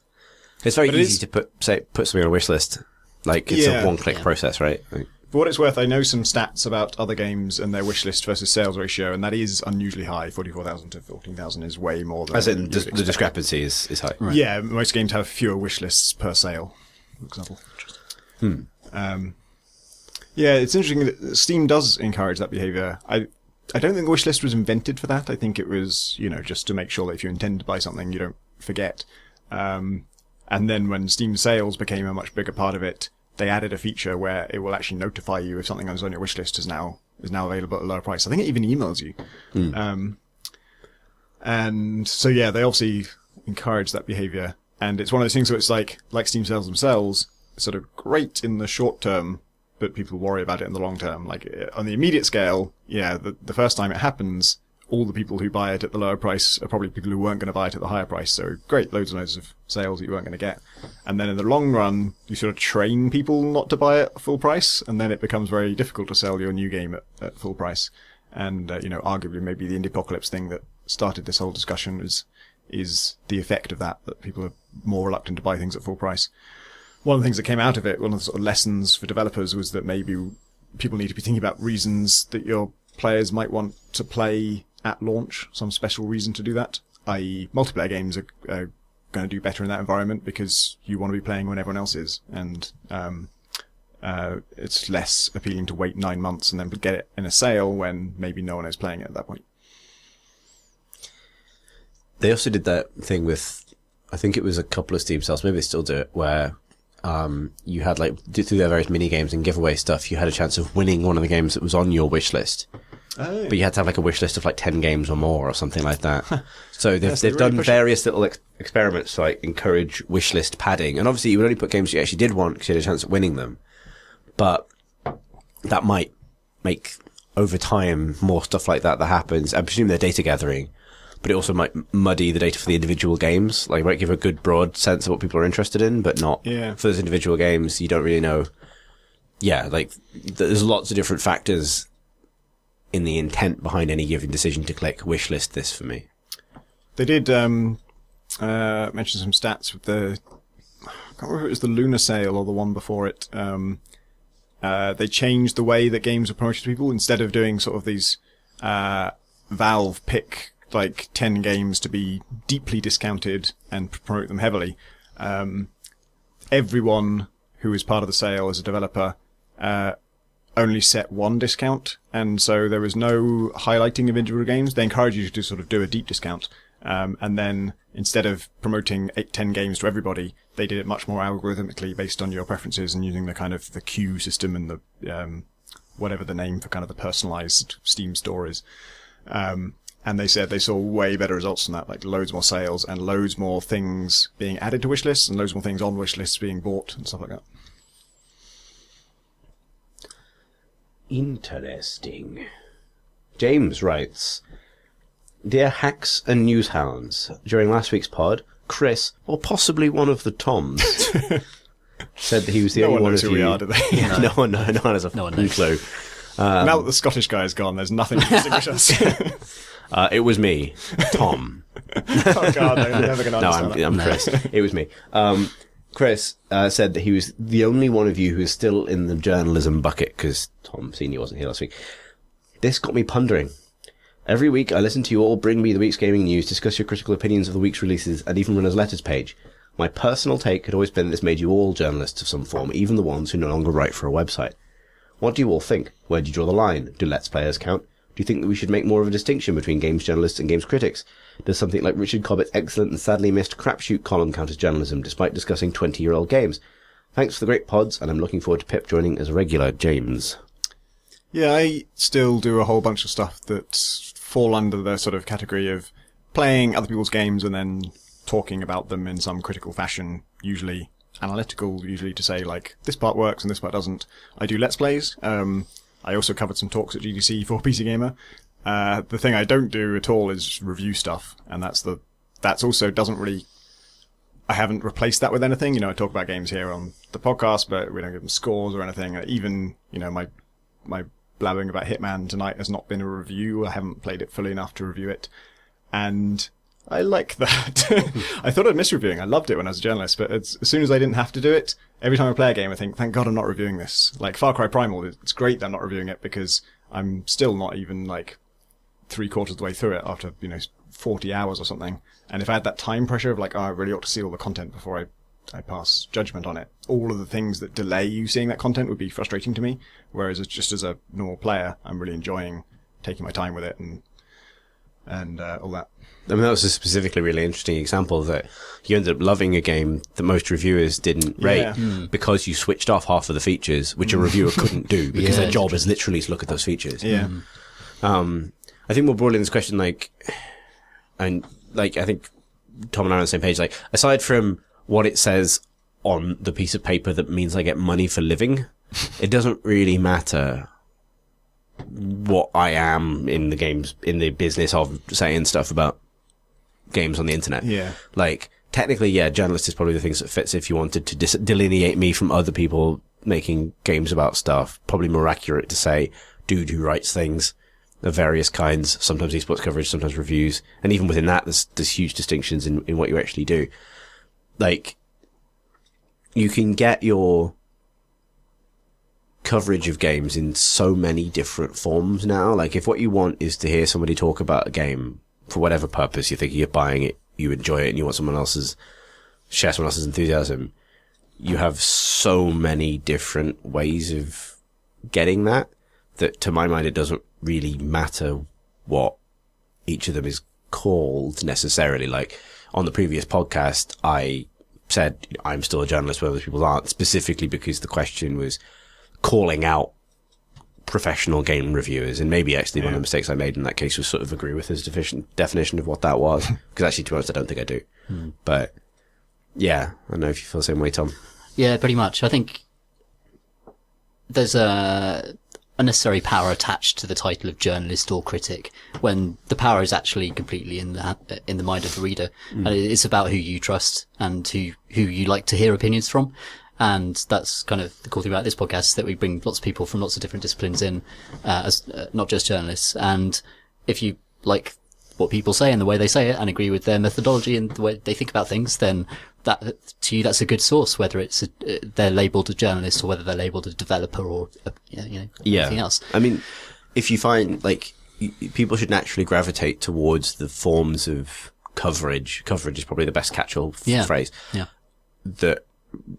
[SPEAKER 2] It's very easy to put something on a wish list. Like, it's a one-click process, right?
[SPEAKER 1] For what it's worth, I know some stats about other games and their wish list versus sales ratio, and that is unusually high. 44,000 to 14,000 is way more than...
[SPEAKER 2] As in, the discrepancy is high.
[SPEAKER 1] Right. Yeah, most games have fewer wish lists per sale, for example. Yeah, it's interesting that Steam does encourage that behaviour. I don't think the wish list was invented for that. I think it was, just to make sure that if you intend to buy something, you don't forget. And then when Steam sales became a much bigger part of it, they added a feature where it will actually notify you if something that's on your wish list is now available at a lower price. I think it even emails you. And so, yeah, they obviously encourage that behaviour. And it's one of those things where it's like Steam sales themselves, sort of great in the short term, but people worry about it in the long term. Like, on the immediate scale, the first time it happens, all the people who buy it at the lower price are probably people who weren't going to buy it at the higher price. So great, loads and loads of sales that you weren't going to get. And then in the long run, you sort of train people not to buy it at full price, and then it becomes very difficult to sell your new game at full price. And, arguably maybe the Indiepocalypse thing that started this whole discussion is the effect of that people are more reluctant to buy things at full price. One of the things that came out of it, one of the sort of lessons for developers, was that maybe people need to be thinking about reasons that your players might want to play at launch, some special reason to do that, i.e. multiplayer games are going to do better in that environment because you want to be playing when everyone else is, and it's less appealing to wait 9 months and then get it in a sale when maybe no one is playing it at that point.
[SPEAKER 2] They also did that thing with, I think it was a couple of Steam sales, maybe they still do it, where you had, through their various mini games and giveaway stuff, you had a chance of winning one of the games that was on your wish list. Oh. But you had to have a wish list of 10 games or more or something like that. So they've done various little experiments to encourage wish list padding. And obviously you would only put games you actually did want because you had a chance of winning them. But that might make, over time, more stuff like that happens. I presume they're data gathering. But it also might muddy the data for the individual games. It might give a good broad sense of what people are interested in, but not for those individual games. You don't really know. Yeah, there's lots of different factors in the intent behind any given decision to click wishlist this for me.
[SPEAKER 1] They did mention some stats with I can't remember if it was the Lunar sale or the one before it. They changed the way that games are promoted to people. Instead of doing sort of these Valve pick 10 games to be deeply discounted and promote them heavily. Everyone who is part of the sale as a developer only set one discount, and so there was no highlighting of individual games. They encourage you to sort of do a deep discount, and then instead of promoting 8-10 games to everybody, they did it much more algorithmically based on your preferences and using the kind of the queue system and the whatever the name for kind of the personalized Steam store is. And they said they saw way better results than that, loads more sales and loads more things being added to wish lists and loads more things on wish lists being bought and stuff like that.
[SPEAKER 2] Interesting. James writes, Dear Hacks and Newshounds, during last week's pod,
[SPEAKER 5] Chris, or possibly one of the Toms, said that he was the
[SPEAKER 1] No
[SPEAKER 5] only
[SPEAKER 1] one
[SPEAKER 5] one
[SPEAKER 1] knows
[SPEAKER 5] of
[SPEAKER 1] who we
[SPEAKER 5] you.
[SPEAKER 1] are, do they?
[SPEAKER 5] Yeah, no one has a
[SPEAKER 3] No one
[SPEAKER 5] fucking
[SPEAKER 3] knows.
[SPEAKER 5] clue.
[SPEAKER 1] Now that the Scottish guy is gone, there's nothing to distinguish us.
[SPEAKER 5] It was me, Tom.
[SPEAKER 1] Oh God, I'm never going to
[SPEAKER 5] No,
[SPEAKER 1] understand that.
[SPEAKER 5] I'm Chris. It was me. Chris said that he was the only one of you who is still in the journalism bucket, because Tom Senior wasn't here last week. This got me pondering. Every week I listen to you all bring me the week's gaming news, discuss your critical opinions of the week's releases, and even run as letters page. My personal take had always been that this made you all journalists of some form, even the ones who no longer write for a website. What do you all think? Where do you draw the line? Do Let's Players count? Do you think that we should make more of a distinction between games journalists and games critics? Does something like Richard Cobbett's excellent and sadly missed crapshoot column count as journalism, despite discussing 20-year-old games? Thanks for the great pods, and I'm looking forward to Pip joining as a regular, James.
[SPEAKER 1] Yeah, I still do a whole bunch of stuff that fall under the sort of category of playing other people's games and then talking about them in some critical fashion, usually analytical, usually to say, like, this part works and this part doesn't. I do Let's Plays. I also covered some talks at GDC for PC Gamer. The thing I don't do at all is review stuff, and that's also doesn't really, I haven't replaced that with anything. You know, I talk about games here on the podcast, but we don't give them scores or anything. Even, you know, my blabbing about Hitman tonight has not been a review. I haven't played it fully enough to review it. And I like that. I thought I'd miss reviewing. I loved it when I was a journalist, but as soon as I didn't have to do it, every time I play a game, I think, thank God I'm not reviewing this. Like Far Cry Primal, it's great that I'm not reviewing it because I'm still not even like 3/4 of the way through it after, 40 hours or something. And if I had that time pressure of like, oh, I really ought to see all the content before I pass judgment on it, all of the things that delay you seeing that content would be frustrating to me. Whereas just as a normal player, I'm really enjoying taking my time with it and all that.
[SPEAKER 5] I mean, that was a specifically really interesting example that you ended up loving a game that most reviewers didn't rate because you switched off half of the features, which a reviewer couldn't do because their job is literally to look at those features.
[SPEAKER 1] Yeah.
[SPEAKER 5] I think more broadly in this question, I think Tom and I are on the same page. Like, aside from what it says on the piece of paper that means I get money for living, it doesn't really matter what I am in the business of saying stuff about games on the internet.
[SPEAKER 1] Yeah.
[SPEAKER 5] Like, technically, yeah, journalist is probably the things that fits if you wanted to delineate me from other people making games about stuff. Probably more accurate to say dude who writes things of various kinds, sometimes esports coverage, sometimes reviews. And even within that, there's huge distinctions in what you actually do. Like, you can get your coverage of games in so many different forms now. Like, if what you want is to hear somebody talk about a game for whatever purpose, you're thinking of buying it, you enjoy it, and you want share someone else's enthusiasm, you have so many different ways of getting that to my mind, it doesn't really matter what each of them is called necessarily. Like, on the previous podcast, I said I'm still a journalist where other people aren't, specifically because the question was calling out professional game reviewers, and maybe actually one of the mistakes I made in that case was sort of agree with his definition of what that was, because actually, to be honest, I don't think I do. But yeah, I don't know if you feel the same way, Tom.
[SPEAKER 3] Yeah, pretty much. I think there's a unnecessary power attached to the title of journalist or critic when the power is actually completely in the mind of the reader. And it's about who you trust and who you like to hear opinions from. And that's kind of the cool thing about this podcast, that we bring lots of people from lots of different disciplines in, as not just journalists. And if you like what people say and the way they say it and agree with their methodology and the way they think about things, then that's a good source, whether it's they're labelled a journalist or whether they're labelled a developer or anything else.
[SPEAKER 5] I mean, if you find people should naturally gravitate towards the forms of coverage. Coverage is probably the best catch-all phrase.
[SPEAKER 3] Yeah.
[SPEAKER 5] That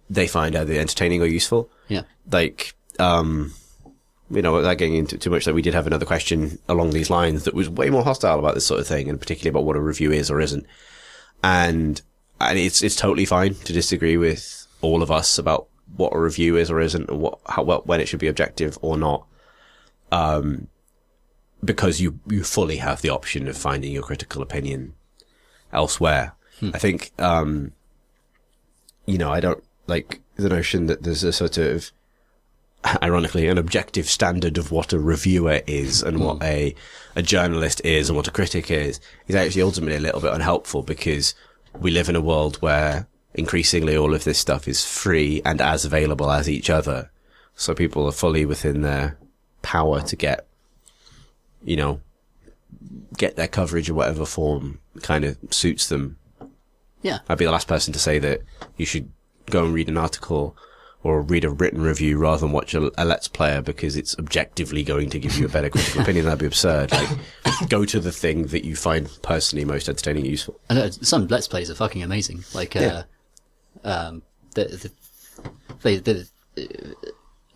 [SPEAKER 5] they find either entertaining or useful.
[SPEAKER 3] Yeah.
[SPEAKER 5] Like, without getting into too much, that we did have another question along these lines that was way more hostile about this sort of thing, and particularly about what a review is or isn't. And it's totally fine to disagree with all of us about what a review is or isn't, and when it should be objective or not. Because you fully have the option of finding your critical opinion elsewhere. I think, I don't like the notion that there's a sort of, ironically, an objective standard of what a reviewer is and what a journalist is and what a critic is actually ultimately a little bit unhelpful, because we live in a world where increasingly all of this stuff is free and as available as each other. So people are fully within their power to get their coverage in whatever form kind of suits them.
[SPEAKER 3] Yeah.
[SPEAKER 5] I'd be the last person to say that you should go and read an article or read a written review rather than watch a Let's Player because it's objectively going to give you a better critical opinion. That'd be absurd. Like, go to the thing that you find personally most entertaining and useful.
[SPEAKER 3] And some Let's Plays are fucking amazing. Like, a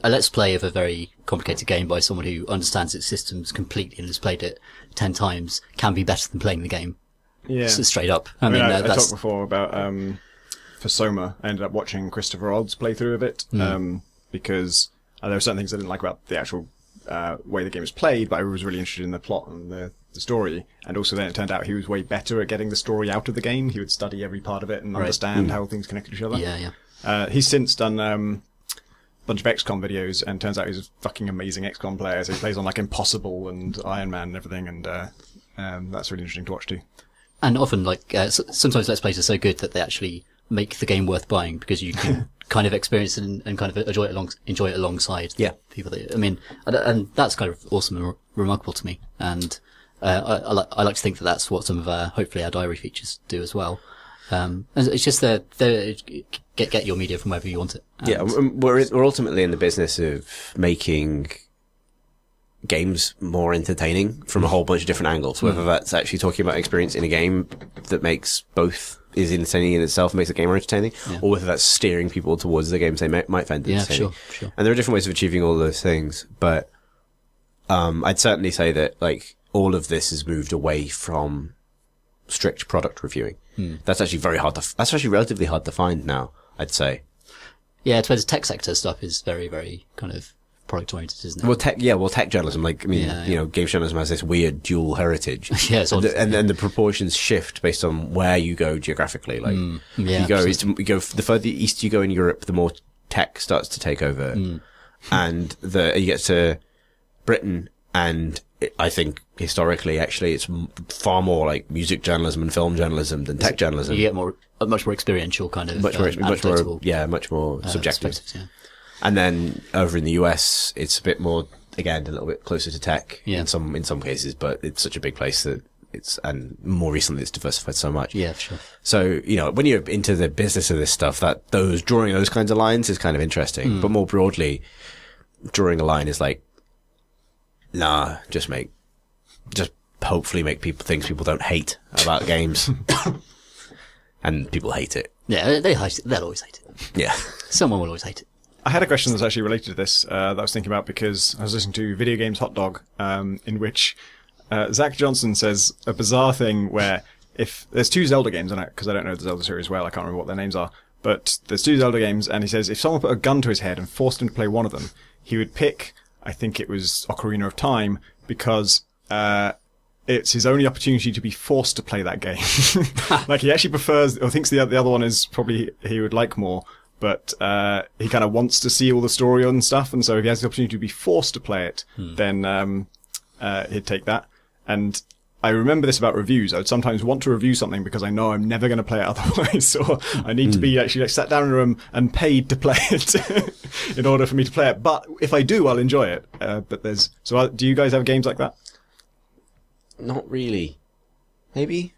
[SPEAKER 3] Let's Play of a very complicated game by someone who understands its systems completely and has played it 10 times can be better than playing the game.
[SPEAKER 1] Yeah.
[SPEAKER 3] So straight up.
[SPEAKER 1] I mean, I talked before about, for Soma, I ended up watching Christopher Odd's playthrough of it, because there were certain things I didn't like about the actual way the game was played, but I was really interested in the plot and the story. And also then it turned out he was way better at getting the story out of the game. He would study every part of it and understand how things connect to each other.
[SPEAKER 3] Yeah.
[SPEAKER 1] He's since done a bunch of XCOM videos, and turns out he's a fucking amazing XCOM player. So he plays on like Impossible and Iron Man and everything, and that's really interesting to watch too. And
[SPEAKER 3] often, like, sometimes Let's Plays are so good that they actually make the game worth buying because you can kind of experience it and kind of enjoy it alongside people that, I mean, and that's kind of awesome and remarkable to me. And I like to think that that's what some of hopefully our diary features do as well. It's just get your media from wherever you want it.
[SPEAKER 5] And we're ultimately in the business of making games more entertaining from a whole bunch of different angles, whether that's actually talking about experience in a game that makes both is entertaining in itself, makes the game more entertaining, or whether that's steering people towards the games they might find entertaining.
[SPEAKER 3] Sure.
[SPEAKER 5] And there are different ways of achieving all those things, but I'd certainly say that like all of this has moved away from strict product reviewing. That's actually that's actually relatively hard to find now, I'd say.
[SPEAKER 3] Yeah, it's where the tech sector stuff is very, very kind of product oriented, isn't it?
[SPEAKER 5] Well, tech journalism, like, I mean, game journalism has this weird dual heritage. And then the proportions shift based on where you go geographically. Like, you go the further east you go in Europe, the more tech starts to take over. And you get to Britain, and I think historically, actually, it's far more like music journalism and film journalism than tech journalism.
[SPEAKER 3] You get a much more experiential kind of,
[SPEAKER 5] much more subjective.
[SPEAKER 3] Yeah.
[SPEAKER 5] And then over in the US, it's a bit more, again, a little bit closer to tech in some cases, but it's such a big place that and more recently it's diversified so much.
[SPEAKER 3] Yeah, for sure.
[SPEAKER 5] So, when you're into the business of this stuff, drawing those kinds of lines is kind of interesting. But more broadly, drawing a line is like, nah, just hopefully make things people don't hate about games. And people hate it.
[SPEAKER 3] Yeah, they'll always hate it.
[SPEAKER 5] Yeah.
[SPEAKER 3] Someone will always hate it.
[SPEAKER 1] I had a question that's actually related to this that I was thinking about because I was listening to Video Games Hot Dog, in which Zach Johnson says a bizarre thing where if there's 2 Zelda games, because I don't know the Zelda series well, I can't remember what their names are, but there's 2 Zelda games, and he says if someone put a gun to his head and forced him to play one of them, he would pick, I think it was Ocarina of Time, because it's his only opportunity to be forced to play that game. Like, he actually prefers, or thinks the other one is probably he would like more, but he kind of wants to see all the story and stuff, and so if he has the opportunity to be forced to play it, then he'd take that. And I remember this about reviews. I would sometimes want to review something because I know I'm never going to play it otherwise, or I need to be actually sat down in a room and paid to play it in order for me to play it. But if I do, I'll enjoy it. Do you guys have games like that?
[SPEAKER 5] Not really. Maybe?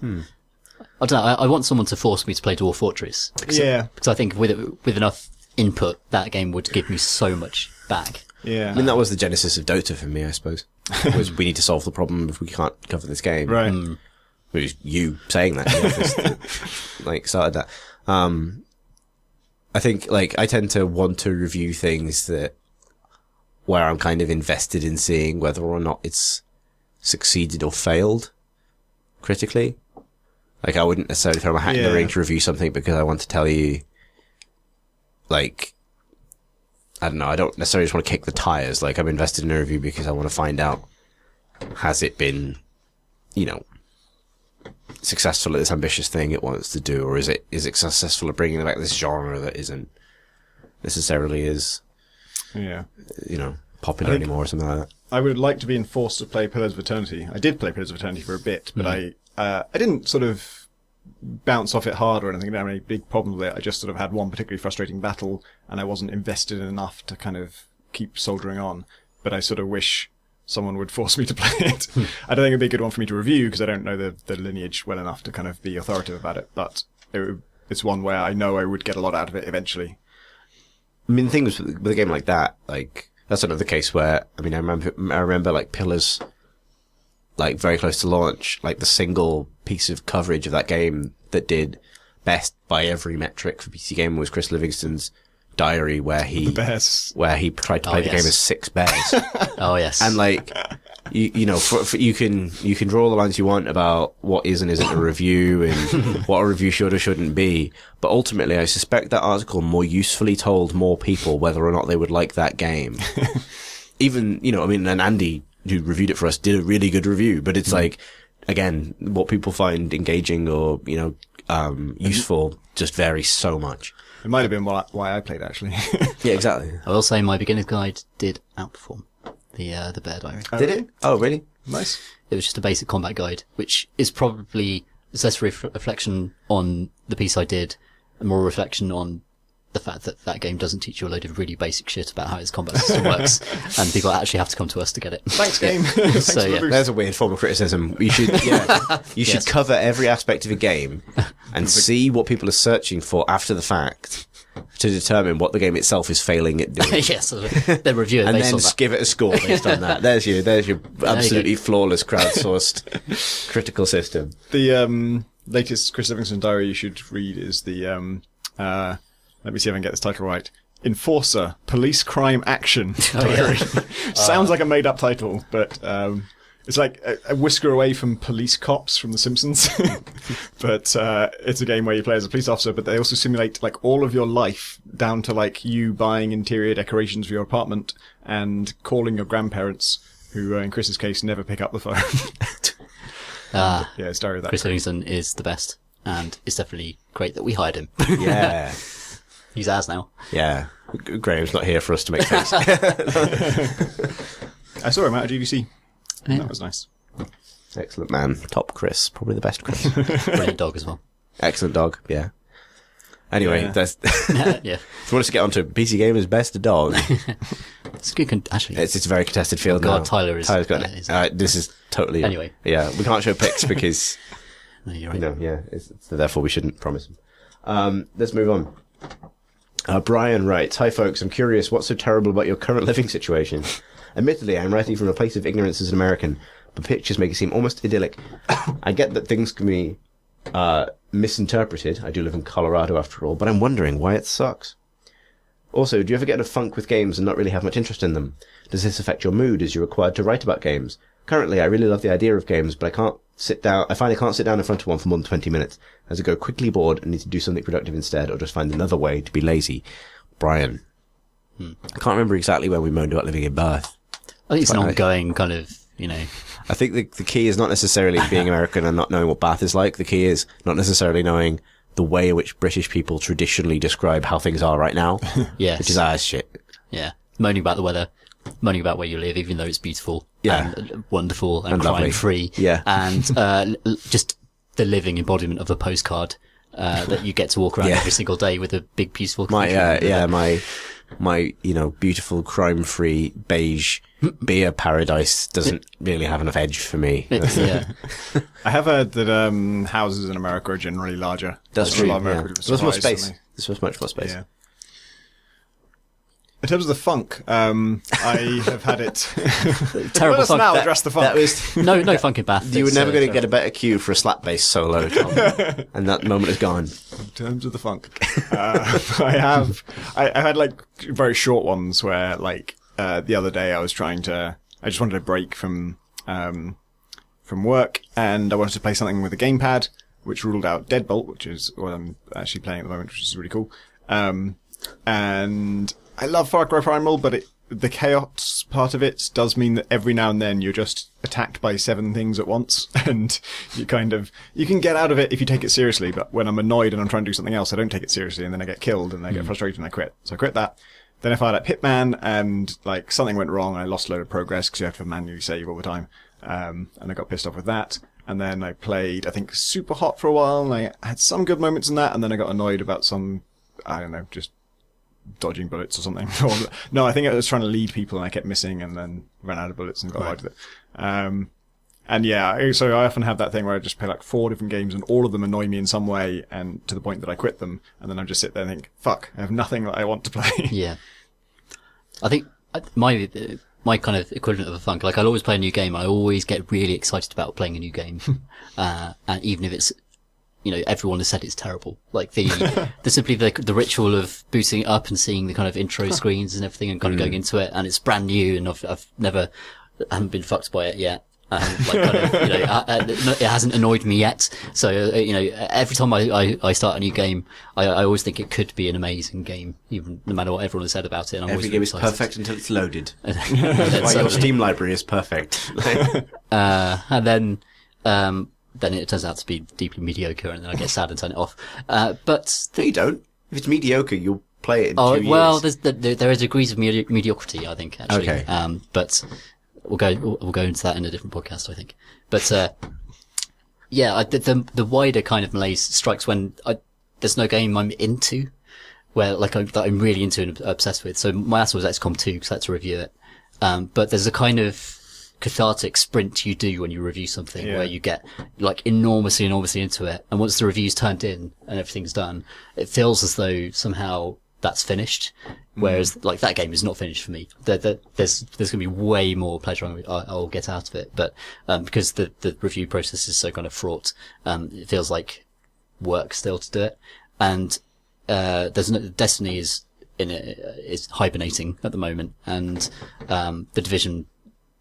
[SPEAKER 3] I don't know. I want someone to force me to play Dwarf Fortress. Because I think with enough input, that game would give me so much back.
[SPEAKER 1] Yeah.
[SPEAKER 5] I mean, that was the genesis of Dota for me, I suppose. Was we need to solve the problem if we can't cover this game.
[SPEAKER 1] Right.
[SPEAKER 5] It was you saying that, that started that. I think, I tend to want to review things where I'm kind of invested in seeing whether or not it's succeeded or failed critically. I wouldn't necessarily throw my hat in the ring to review something because I want to tell you, I don't know, I don't necessarily just want to kick the tires. I'm invested in a review because I want to find out, has it been, successful at this ambitious thing it wants to do, or is it successful at bringing back this genre that isn't necessarily as, popular anymore or something like that?
[SPEAKER 1] I would like to be forced to play Pillars of Eternity. I did play Pillars of Eternity for a bit, but I didn't sort of bounce off it hard or anything. I didn't have any big problems with it. I just sort of had one particularly frustrating battle, and I wasn't invested enough to kind of keep soldiering on. But I sort of wish someone would force me to play it. I don't think it'd be a good one for me to review because I don't know the lineage well enough to kind of be authoritative about it. But it's one where I know I would get a lot out of it eventually.
[SPEAKER 5] I mean, the thing was with a game like that, like, that's another case where, I mean, I remember like Pillars, like very close to launch, like the single piece of coverage of that game that did best by every metric for PC Gamer was Chris Livingston's diary, where he tried to play the game as 6 bears.
[SPEAKER 3] Oh yes.
[SPEAKER 5] And like, you know, you can draw the lines you want about what is and isn't a review and what a review should or shouldn't be. But ultimately, I suspect that article more usefully told more people whether or not they would like that game. Even, you know, I mean, and Andy, who reviewed it for us, did a really good review, but it's like, again, what people find engaging or, you know, useful just varies so much.
[SPEAKER 1] It might have been why I played, actually.
[SPEAKER 5] Yeah, exactly.
[SPEAKER 3] I will say my beginner's guide did outperform the Bear Diary.
[SPEAKER 5] Did it? Oh, really?
[SPEAKER 1] Nice.
[SPEAKER 3] It was just a basic combat guide, which is probably less reflection on the piece I did, and more reflection on the fact that that game doesn't teach you a load of really basic shit about how its combat system works, and people actually have to come to us to get it.
[SPEAKER 1] Thanks, game. Thanks
[SPEAKER 3] So,
[SPEAKER 1] for the
[SPEAKER 3] yeah.
[SPEAKER 1] boost.
[SPEAKER 5] There's a weird form of criticism. You should, you should cover every aspect of a game and see what people are searching for after the fact to determine what the game itself is failing at doing.
[SPEAKER 3] Yes, then review it
[SPEAKER 5] And
[SPEAKER 3] based
[SPEAKER 5] then
[SPEAKER 3] on
[SPEAKER 5] just
[SPEAKER 3] that.
[SPEAKER 5] give it a score based on that. There's your absolutely flawless crowdsourced critical system.
[SPEAKER 1] The latest Chris Livingston diary you should read is the let me see if I can get this title right. Enforcer Police Crime Action Diary. Sounds like a made up title, but it's like a whisker away from Police Cops from The Simpsons. But it's a game where you play as a police officer, but they also simulate like all of your life down to like you buying interior decorations for your apartment and calling your grandparents, who in Chris's case never pick up the phone. Yeah, it's diary of that.
[SPEAKER 3] Chris Livingston is the best, and it's definitely great that we hired him.
[SPEAKER 5] Yeah.
[SPEAKER 3] He's ours now.
[SPEAKER 5] Yeah. Graham's not here for us to make face.
[SPEAKER 1] I saw him out at GDC.
[SPEAKER 3] Yeah.
[SPEAKER 1] That was nice.
[SPEAKER 5] Excellent man. Top Chris. Probably the best Chris.
[SPEAKER 3] Brilliant dog as well.
[SPEAKER 5] Excellent dog. Yeah. Anyway,
[SPEAKER 1] Yeah.
[SPEAKER 5] that's,
[SPEAKER 3] Yeah.
[SPEAKER 5] if you want us to get onto PC Gamer's best dog,
[SPEAKER 3] It's good, actually.
[SPEAKER 5] it's a very contested field
[SPEAKER 3] God,
[SPEAKER 5] now.
[SPEAKER 3] Tyler is-
[SPEAKER 5] Tyler's got
[SPEAKER 3] yeah,
[SPEAKER 5] it.
[SPEAKER 3] he's-
[SPEAKER 5] This is totally...
[SPEAKER 3] Anyway.
[SPEAKER 5] Yeah, we can't show pics because,
[SPEAKER 3] No, you're
[SPEAKER 5] you
[SPEAKER 3] right.
[SPEAKER 5] know, yeah, therefore we shouldn't promise them. Let's move on. Brian writes, "Hi folks, I'm curious, what's so terrible about your current living situation? Admittedly, I'm writing from a place of ignorance as an American, but pictures make it seem almost idyllic. I get that things can be misinterpreted. I do live in Colorado after all, but I'm wondering why it sucks. Also, do you ever get in a funk with games and not really have much interest in them? Does this affect your mood as you're required to write about games? Currently, I really love the idea of games, but I find I can't sit down in front of one for more than 20 minutes, as I go quickly bored and need to do something productive instead, or just find another way to be lazy." Brian. I can't remember exactly when we moaned about living in Bath.
[SPEAKER 3] I think it's an
[SPEAKER 5] Quite
[SPEAKER 3] ongoing kind of,
[SPEAKER 5] I think the key is not necessarily being American and not knowing what Bath is like. The key is not necessarily knowing the way in which British people traditionally describe how things are right now,
[SPEAKER 3] yes.
[SPEAKER 5] which is ass shit.
[SPEAKER 3] Yeah. Moaning about the weather, moaning about where you live, even though it's beautiful
[SPEAKER 5] Yeah.
[SPEAKER 3] and wonderful and,
[SPEAKER 5] And lovely.
[SPEAKER 3] crime-free.
[SPEAKER 5] Yeah.
[SPEAKER 3] And just the living embodiment of a postcard that you get to walk around
[SPEAKER 5] Yeah.
[SPEAKER 3] every single day with a big, beautiful
[SPEAKER 5] My
[SPEAKER 3] cathedral.
[SPEAKER 5] my beautiful crime-free beige beer paradise doesn't really have enough edge for me.
[SPEAKER 3] Yeah.
[SPEAKER 1] I have heard that houses in America are generally larger.
[SPEAKER 5] That's
[SPEAKER 1] A
[SPEAKER 5] true.
[SPEAKER 1] lot of
[SPEAKER 5] Yeah.
[SPEAKER 1] America would be
[SPEAKER 5] There's more
[SPEAKER 1] surprised,
[SPEAKER 5] space.
[SPEAKER 1] certainly.
[SPEAKER 5] There's much more space.
[SPEAKER 1] Yeah. In terms of the funk, I have had it.
[SPEAKER 3] Terrible
[SPEAKER 1] Let us
[SPEAKER 3] funk.
[SPEAKER 1] now address the funk.
[SPEAKER 5] That was.
[SPEAKER 3] No funk in Bath.
[SPEAKER 5] You were
[SPEAKER 3] It's,
[SPEAKER 5] never going to
[SPEAKER 3] terrible.
[SPEAKER 5] get a better cue for a slap bass solo, Tom. And that moment is gone.
[SPEAKER 1] In terms of the funk, I've had like very short ones where like the other day I just wanted a break from work and I wanted to play something with a gamepad, which ruled out Deadbolt, which is what I'm actually playing at the moment, which is really cool. And I love Far Cry Primal, but the chaos part of it does mean that every now and then you're just attacked by 7 things at once, and you can get out of it if you take it seriously, but when I'm annoyed and I'm trying to do something else, I don't take it seriously, and then I get killed, and I get frustrated and I quit. So I quit that. Then I fired up Hitman, and like something went wrong, and I lost a load of progress because you have to manually save all the time. And I got pissed off with that. And then I played, I think, Super Hot for a while, and I had some good moments in that, and then I got annoyed about some, I don't know, just dodging bullets or something. No, I think I was trying to lead people and I kept missing and then ran out of bullets and got out of it. And yeah, so I often have that thing where I just play like 4 different games and all of them annoy me in some way, and to the point that I quit them, and then I just sit there and think, fuck, I have nothing that I want to play.
[SPEAKER 3] Yeah. I think my kind of equivalent of a funk, like I'll always play a new game, I always get really excited about playing a new game. And even if it's, you know, everyone has said it's terrible. Like the simply the ritual of booting it up and seeing the kind of intro screens and everything and kind of going into it, and it's brand new and I haven't been fucked by it yet. Like kind of, you know, it hasn't annoyed me yet. So, you know, every time I start a new game, I always think it could be an amazing game, even no matter what everyone has said about it. And
[SPEAKER 5] Every game is perfect until it's loaded.
[SPEAKER 3] That's
[SPEAKER 5] Why your Steam library is perfect.
[SPEAKER 3] and then it turns out to be deeply mediocre, and then I get sad and turn it off. But
[SPEAKER 5] No, you don't. If it's mediocre, you'll play it in 2 years.
[SPEAKER 3] well, there are degrees of mediocrity, I think, actually.
[SPEAKER 5] Okay.
[SPEAKER 3] But we'll go into that in a different podcast, I think. But yeah, the wider kind of malaise strikes when there's no game I'm into, where like that I'm really into and obsessed with. So my answer was XCOM 2 because I had to review it. But there's a kind of cathartic sprint you do when you review something where you get like enormously into it, and once the review's turned in and everything's done, it feels as though somehow that's finished, whereas like that game is not finished for me. There's gonna be way more pleasure I'll get out of it, but because the review process is so kind of fraught, it feels like work still to do it. And Destiny is hibernating at the moment, and the Division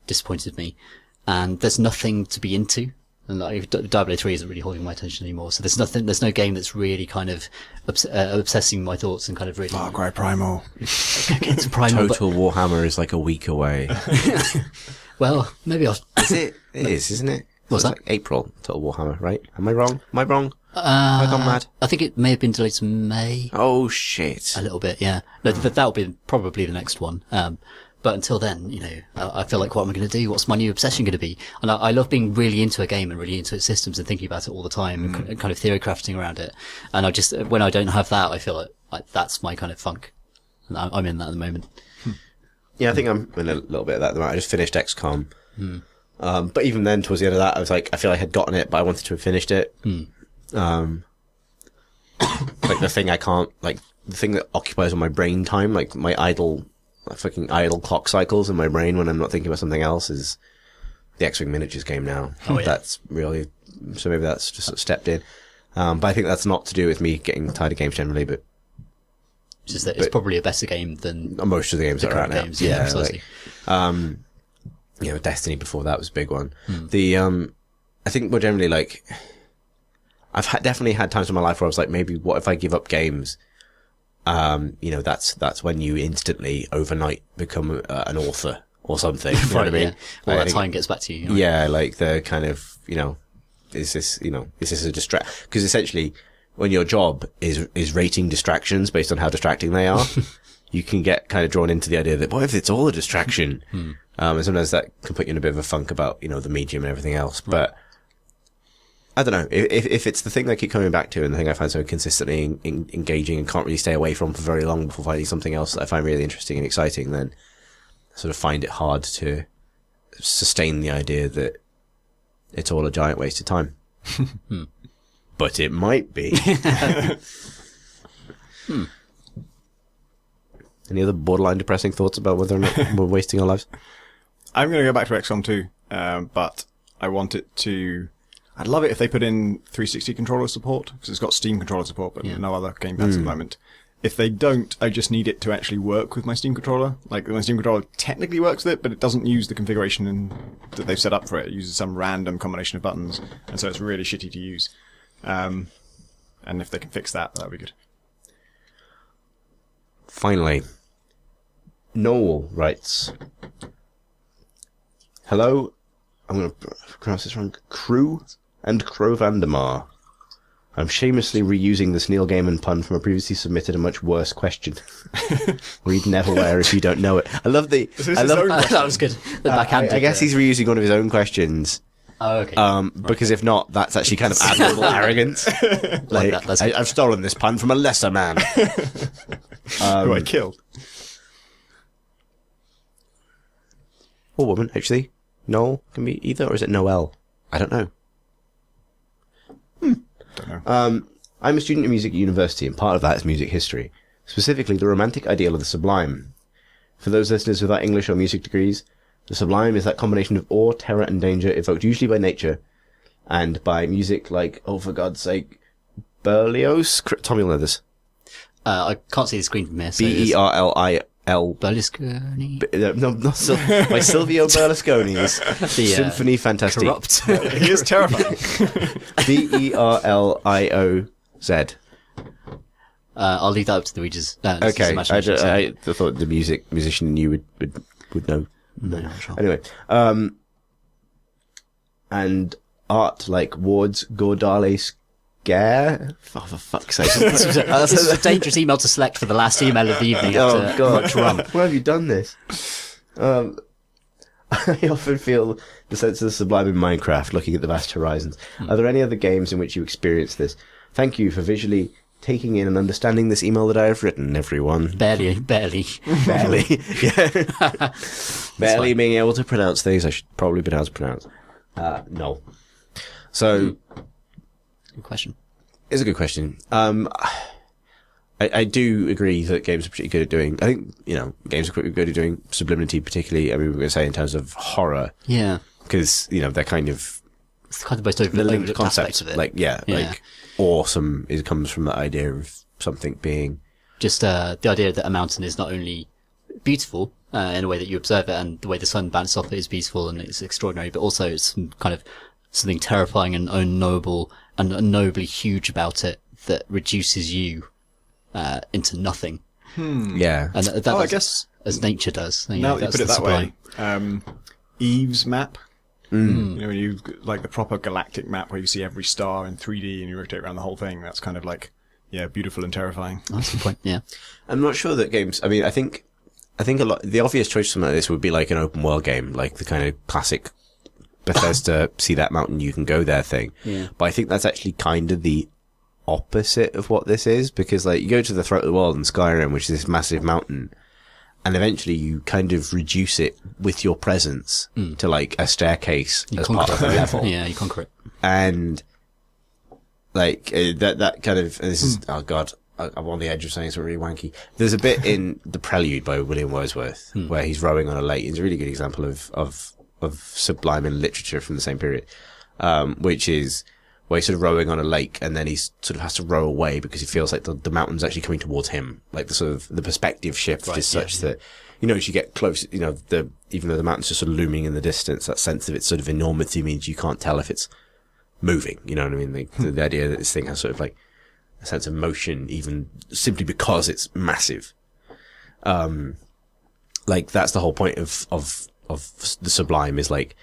[SPEAKER 3] disappointed me, and there's nothing to be into. And like Diablo 3 isn't really holding my attention anymore, so there's no game that's really kind of obsessing my thoughts and kind of really.
[SPEAKER 1] Far Cry Primal.
[SPEAKER 3] It's Primal.
[SPEAKER 5] Total Warhammer is like a week away.
[SPEAKER 3] Well, maybe I'll.
[SPEAKER 5] Is it? It is, isn't it?
[SPEAKER 3] What's
[SPEAKER 5] It's
[SPEAKER 3] that?
[SPEAKER 5] like April, Total Warhammer, right? Am I wrong? Have I gone mad?
[SPEAKER 3] I think it may have been delayed to May.
[SPEAKER 5] Oh, shit.
[SPEAKER 3] A little bit, yeah. No, that'll be probably the next one. But until then, you know, I feel like, what am I going to do? What's my new obsession going to be? And I love being really into a game and really into its systems and thinking about it all the time and kind of theory crafting around it. And when I don't have that, I feel like that's my kind of funk. And I'm in that at the moment.
[SPEAKER 5] Yeah, I think I'm in a little bit of that at the moment. I just finished XCOM. But even then, towards the end of that, I was like, I feel like I had gotten it, but I wanted to have finished it. Like the thing the thing that occupies all my brain time, like my fucking idle clock cycles in my brain when I'm not thinking about something else, is the X-Wing Miniatures game now.
[SPEAKER 3] Oh, yeah.
[SPEAKER 5] That's really, so maybe that's just sort of stepped in. But I think that's not to do with me getting tired of games generally, but
[SPEAKER 3] Just that it's probably a better game than
[SPEAKER 5] most of the games that are out now.
[SPEAKER 3] games. Yeah, precisely.
[SPEAKER 5] Destiny before that was a big one. I think more generally, like, I've definitely had times in my life where I was like, maybe what if I give up games? That's when you instantly overnight become an author or something. You know what I mean?
[SPEAKER 3] Yeah. Well, that time gets back to you.
[SPEAKER 5] Yeah, like the kind of, is this a distract? Because essentially, when your job is rating distractions based on how distracting they are, you can get kind of drawn into the idea that, what if it's all a distraction? And sometimes that can put you in a bit of a funk about, the medium and everything else. But I don't know, if it's the thing that I keep coming back to and the thing I find so consistently engaging and can't really stay away from for very long before finding something else that I find really interesting and exciting, then I sort of find it hard to sustain the idea that it's all a giant waste of time. But it might be. Any other borderline depressing thoughts about whether or not we're wasting our lives?
[SPEAKER 1] I'm going to go back to XCOM 2, but I want it to... I'd love it if they put in 360 controller support, because it's got Steam controller support, but no other gamepads at the moment. If they don't, I just need it to actually work with my Steam controller. Like, my Steam controller technically works with it, but it doesn't use the configuration that they've set up for it. It uses some random combination of buttons, and so it's really shitty to use. And if they can fix that, that'd be good.
[SPEAKER 5] Finally, Noel writes, hello, I'm going to pronounce this wrong, Crew and Crow Vandemar. I'm shamelessly reusing this Neil Gaiman pun from a previously submitted a much worse question. Read Neverwhere if you don't know it. I love
[SPEAKER 3] that was good. The backhand.
[SPEAKER 5] I guess he's reusing one of his own questions
[SPEAKER 3] Oh, okay.
[SPEAKER 5] Because if not, that's actually kind of admirable arrogance. Like,
[SPEAKER 3] that's
[SPEAKER 5] I've stolen this pun from a lesser man.
[SPEAKER 1] Who I killed.
[SPEAKER 5] Or woman, actually. Noel can be either, or is it Noel? I don't know.
[SPEAKER 1] Don't know.
[SPEAKER 5] I'm a student of music at university, and part of that is music history. Specifically, the romantic ideal of the sublime. For those listeners without English or music degrees, the sublime is that combination of awe, terror, and danger evoked usually by nature and by music like, oh, for God's sake, Berlioz? Tommy will know this.
[SPEAKER 3] I can't see the screen from here. So
[SPEAKER 5] Berlil.
[SPEAKER 3] Berlusconi.
[SPEAKER 5] No, not by Silvio Berlusconi's
[SPEAKER 3] The,
[SPEAKER 5] Symphony Fantastique.
[SPEAKER 3] Corrupt.
[SPEAKER 1] He is terrifying.
[SPEAKER 5] Berlioz.
[SPEAKER 3] I'll leave that up to the readers.
[SPEAKER 5] Okay, I thought the musician in you would know.
[SPEAKER 3] No, not sure.
[SPEAKER 5] Anyway, and art like Ward's Gordale Scare. Oh, for fuck's sake!
[SPEAKER 3] This is a dangerous email to select for the last email of the evening after much rum.
[SPEAKER 5] Why have you done this? I often feel the sense of the sublime in Minecraft, looking at the vast horizons. Are there any other games in which you experience this? Thank you for visually taking in and understanding this email that I have written, everyone.
[SPEAKER 3] Barely.
[SPEAKER 5] Yeah. Barely being able to pronounce things I should probably be able to pronounce. No. So,
[SPEAKER 3] Good question.
[SPEAKER 5] it's a good question. I do agree that games are pretty good at doing, I think, games are pretty good at doing sublimity, particularly, we're going to say in terms of horror,
[SPEAKER 3] Yeah.
[SPEAKER 5] because, they're kind of
[SPEAKER 3] It's kind of most
[SPEAKER 5] the linked
[SPEAKER 3] overlooked
[SPEAKER 5] concepts.
[SPEAKER 3] aspect of it.
[SPEAKER 5] Like awesome comes from the idea of something being
[SPEAKER 3] Just the idea that a mountain is not only beautiful in a way that you observe it, and the way the sun bounces off it is beautiful and it's extraordinary, but also it's some kind of something terrifying and unknowable and unknowably huge about it that reduces you into nothing.
[SPEAKER 5] Yeah.
[SPEAKER 3] And that's,
[SPEAKER 1] I guess
[SPEAKER 3] as nature does.
[SPEAKER 1] now that you put it that way, Eve's map.
[SPEAKER 5] Mm.
[SPEAKER 1] When you like the proper galactic map where you see every star in 3D and you rotate around the whole thing. That's kind of like, beautiful and terrifying.
[SPEAKER 3] That's the point. Yeah.
[SPEAKER 5] I'm not sure that games, I think a lot, the obvious choice for something like this would be like an open world game, like the kind of classic Bethesda, see that mountain, you can go there thing.
[SPEAKER 3] Yeah.
[SPEAKER 5] But I think that's actually kind of the opposite of what this is, because like you go to the throat of the world in Skyrim, which is this massive mountain, and eventually you kind of reduce it with your presence to like a staircase as part of the level.
[SPEAKER 3] Yeah, you conquer it.
[SPEAKER 5] And like that kind of, and this is, oh God, I'm on the edge of saying something really wanky. There's a bit in The Prelude by William Wordsworth where he's rowing on a lake. It's a really good example of sublime in literature from the same period, which is where he's sort of rowing on a lake and then he sort of has to row away because he feels like the mountain's actually coming towards him. Like the sort of, the perspective shift is such that, as you get close, even though the mountain's just sort of looming in the distance, that sense of its sort of enormity means you can't tell if it's moving. You know what I mean? The idea that this thing has sort of like a sense of motion, even simply because it's massive. Like that's the whole point of the sublime, is like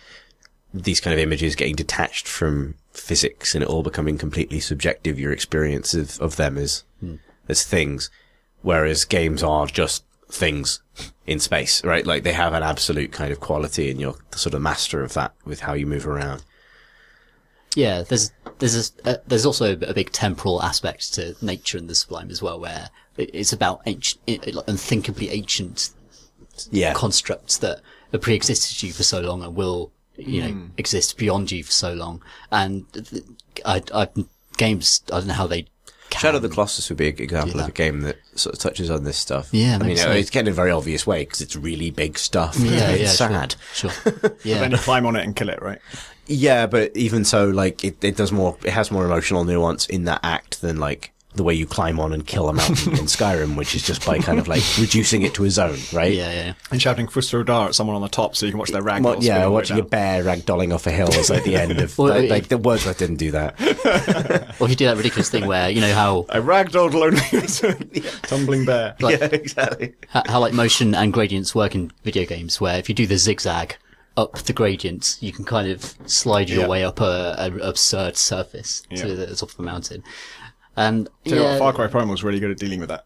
[SPEAKER 5] these kind of images getting detached from physics and it all becoming completely subjective, your experience of them as things, whereas games are just things in space, right? Like they have an absolute kind of quality and you're the sort of master of that with how you move around.
[SPEAKER 3] Yeah, there's also a big temporal aspect to nature and the sublime as well, where it's about unthinkably ancient constructs that have pre-existed you for so long and will, exist beyond you for so long. And games, I don't know how they can.
[SPEAKER 5] Shadow of the Colossus would be an example of a game that sort of touches on this stuff.
[SPEAKER 3] Yeah,
[SPEAKER 5] it's getting in a very obvious way because it's really big stuff.
[SPEAKER 3] Yeah,
[SPEAKER 5] it's sad.
[SPEAKER 3] Sure.
[SPEAKER 1] But
[SPEAKER 3] Yeah.
[SPEAKER 1] then you climb on it and kill it, right?
[SPEAKER 5] Yeah, but even so, like it has more emotional nuance in that act than like the way you climb on and kill a mountain in Skyrim, which is just by kind of like reducing it to a zone, right?
[SPEAKER 3] Yeah.
[SPEAKER 1] And shouting Fustrodar at someone on the top so you can watch their ragdolls.
[SPEAKER 5] Yeah, watching a bear ragdolling off a hill is like the end of like the Wordsworth didn't do that.
[SPEAKER 3] Or if you do that ridiculous thing where, how
[SPEAKER 1] A ragdoll lonely tumbling bear.
[SPEAKER 3] like,
[SPEAKER 5] Yeah, exactly.
[SPEAKER 3] how like motion and gradients work in video games, where if you do the zigzag up the gradients, you can kind of slide your way up a absurd surface to the top of the mountain. And
[SPEAKER 1] Tell you what, Far Cry Primal is really good at dealing with that.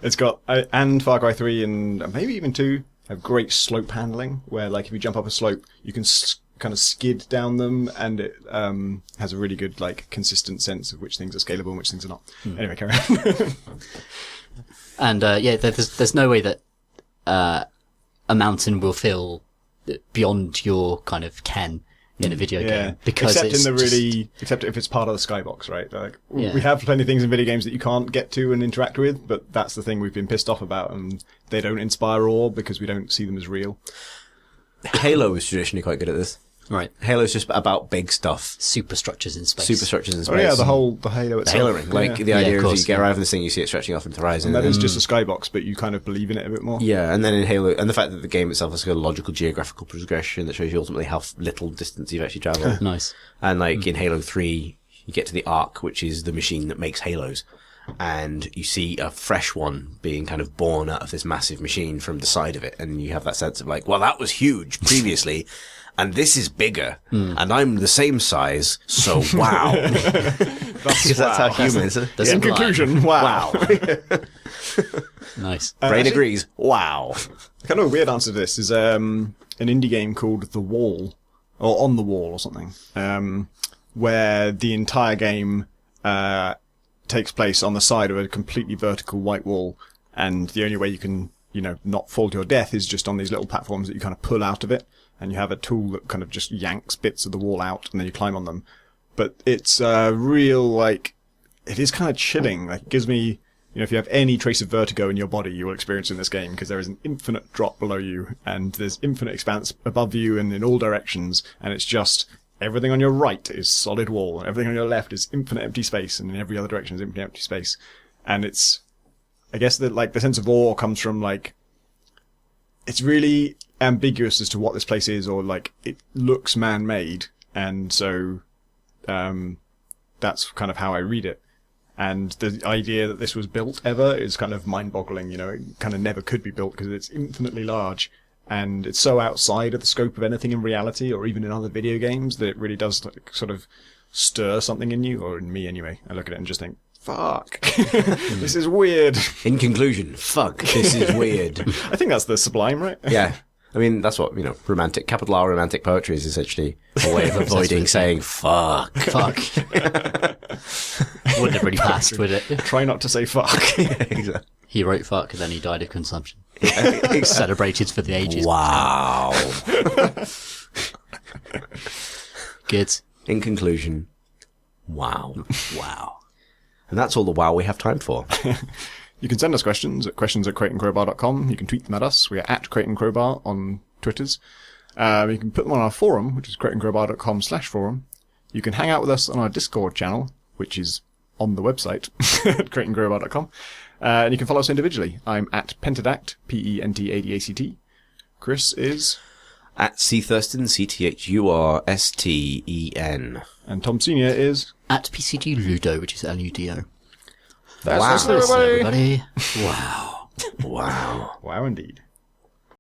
[SPEAKER 1] It's got, and Far Cry 3 and maybe even 2 have great slope handling, where like if you jump up a slope, you can kind of skid down them, and it has a really good like consistent sense of which things are scalable and which things are not. Anyway, carry on.
[SPEAKER 3] And there's no way that a mountain will feel beyond your kind of ken in a video game, because
[SPEAKER 1] except if it's part of the skybox, right? Like we have plenty of things in video games that you can't get to and interact with, but that's the thing we've been pissed off about, and they don't inspire awe because we don't see them as real.
[SPEAKER 5] Halo is traditionally quite good at this.
[SPEAKER 3] Right.
[SPEAKER 5] Halo's just about big stuff.
[SPEAKER 3] Superstructures in space.
[SPEAKER 5] Superstructures in space.
[SPEAKER 1] Oh yeah, the Halo itself.
[SPEAKER 5] The Halo ring. Like, the idea
[SPEAKER 3] of course,
[SPEAKER 5] is you get arrive in this thing, you see it stretching off into the horizon.
[SPEAKER 1] And that is just a skybox, but you kind of believe in it a bit more.
[SPEAKER 5] Yeah, and then in Halo, and the fact that the game itself has got a logical geographical progression that shows you ultimately how little distance you've actually travelled.
[SPEAKER 3] Nice.
[SPEAKER 5] And like in Halo 3, you get to the Ark, which is the machine that makes Halos. And you see a fresh one being kind of born out of this massive machine from the side of it. And you have that sense of like, well, that was huge previously. And this is bigger, and I'm the same size, so wow. Because that's how humans...
[SPEAKER 1] In conclusion, wow.
[SPEAKER 3] Nice.
[SPEAKER 5] Brain agrees, wow.
[SPEAKER 1] Kind of a weird answer to this is an indie game called The Wall, or On the Wall or something, where the entire game takes place on the side of a completely vertical white wall, and the only way you can, not fall to your death is just on these little platforms that you kind of pull out of it. And you have a tool that kind of just yanks bits of the wall out, and then you climb on them. But it's real, it is kind of chilling. Like, it gives me, if you have any trace of vertigo in your body, you will experience in this game, because there is an infinite drop below you, and there's infinite expanse above you and in all directions, and it's just everything on your right is solid wall, and everything on your left is infinite empty space, and in every other direction is infinite empty space. And it's, I guess that, the sense of awe comes from, it's really ambiguous as to what this place is, or it looks man-made, and so that's kind of how I read it. And the idea that this was built ever is kind of mind-boggling. It kind of never could be built because it's infinitely large, and it's so outside of the scope of anything in reality or even in other video games that it really does sort of stir something in you, or in me anyway. I look at it and just think, fuck, this is weird.
[SPEAKER 5] In conclusion, fuck, this is weird.
[SPEAKER 1] I think that's the sublime, right?
[SPEAKER 5] Yeah. I mean, that's what, capital R romantic poetry is essentially a way of avoiding saying fuck.
[SPEAKER 3] Fuck. Wouldn't have really passed, would it?
[SPEAKER 1] Try not to say fuck.
[SPEAKER 5] Exactly.
[SPEAKER 3] He wrote fuck, and then he died of consumption. Celebrated for the ages.
[SPEAKER 5] Wow.
[SPEAKER 3] Good.
[SPEAKER 5] In conclusion, wow. Wow. And that's all the wow we have time for.
[SPEAKER 1] You can send us questions at questions@crateandcrowbar.com. You can tweet them at us. We are at Crate and Crowbar on Twitters. You can put them on our forum, which is crateandcrowbar.com/forum. You can hang out with us on our Discord channel, which is on the website at crateandcrowbar.com. And you can follow us individually. I'm at Pentadact, Pentadact. Chris is...
[SPEAKER 5] At C Thurston, CTHURSTEN.
[SPEAKER 1] And Tom Senior is...
[SPEAKER 3] At PCG Ludo, which is LUDO.
[SPEAKER 5] Wow.
[SPEAKER 1] That's everybody.
[SPEAKER 3] Everybody. Wow.
[SPEAKER 5] Wow.
[SPEAKER 1] Wow, indeed.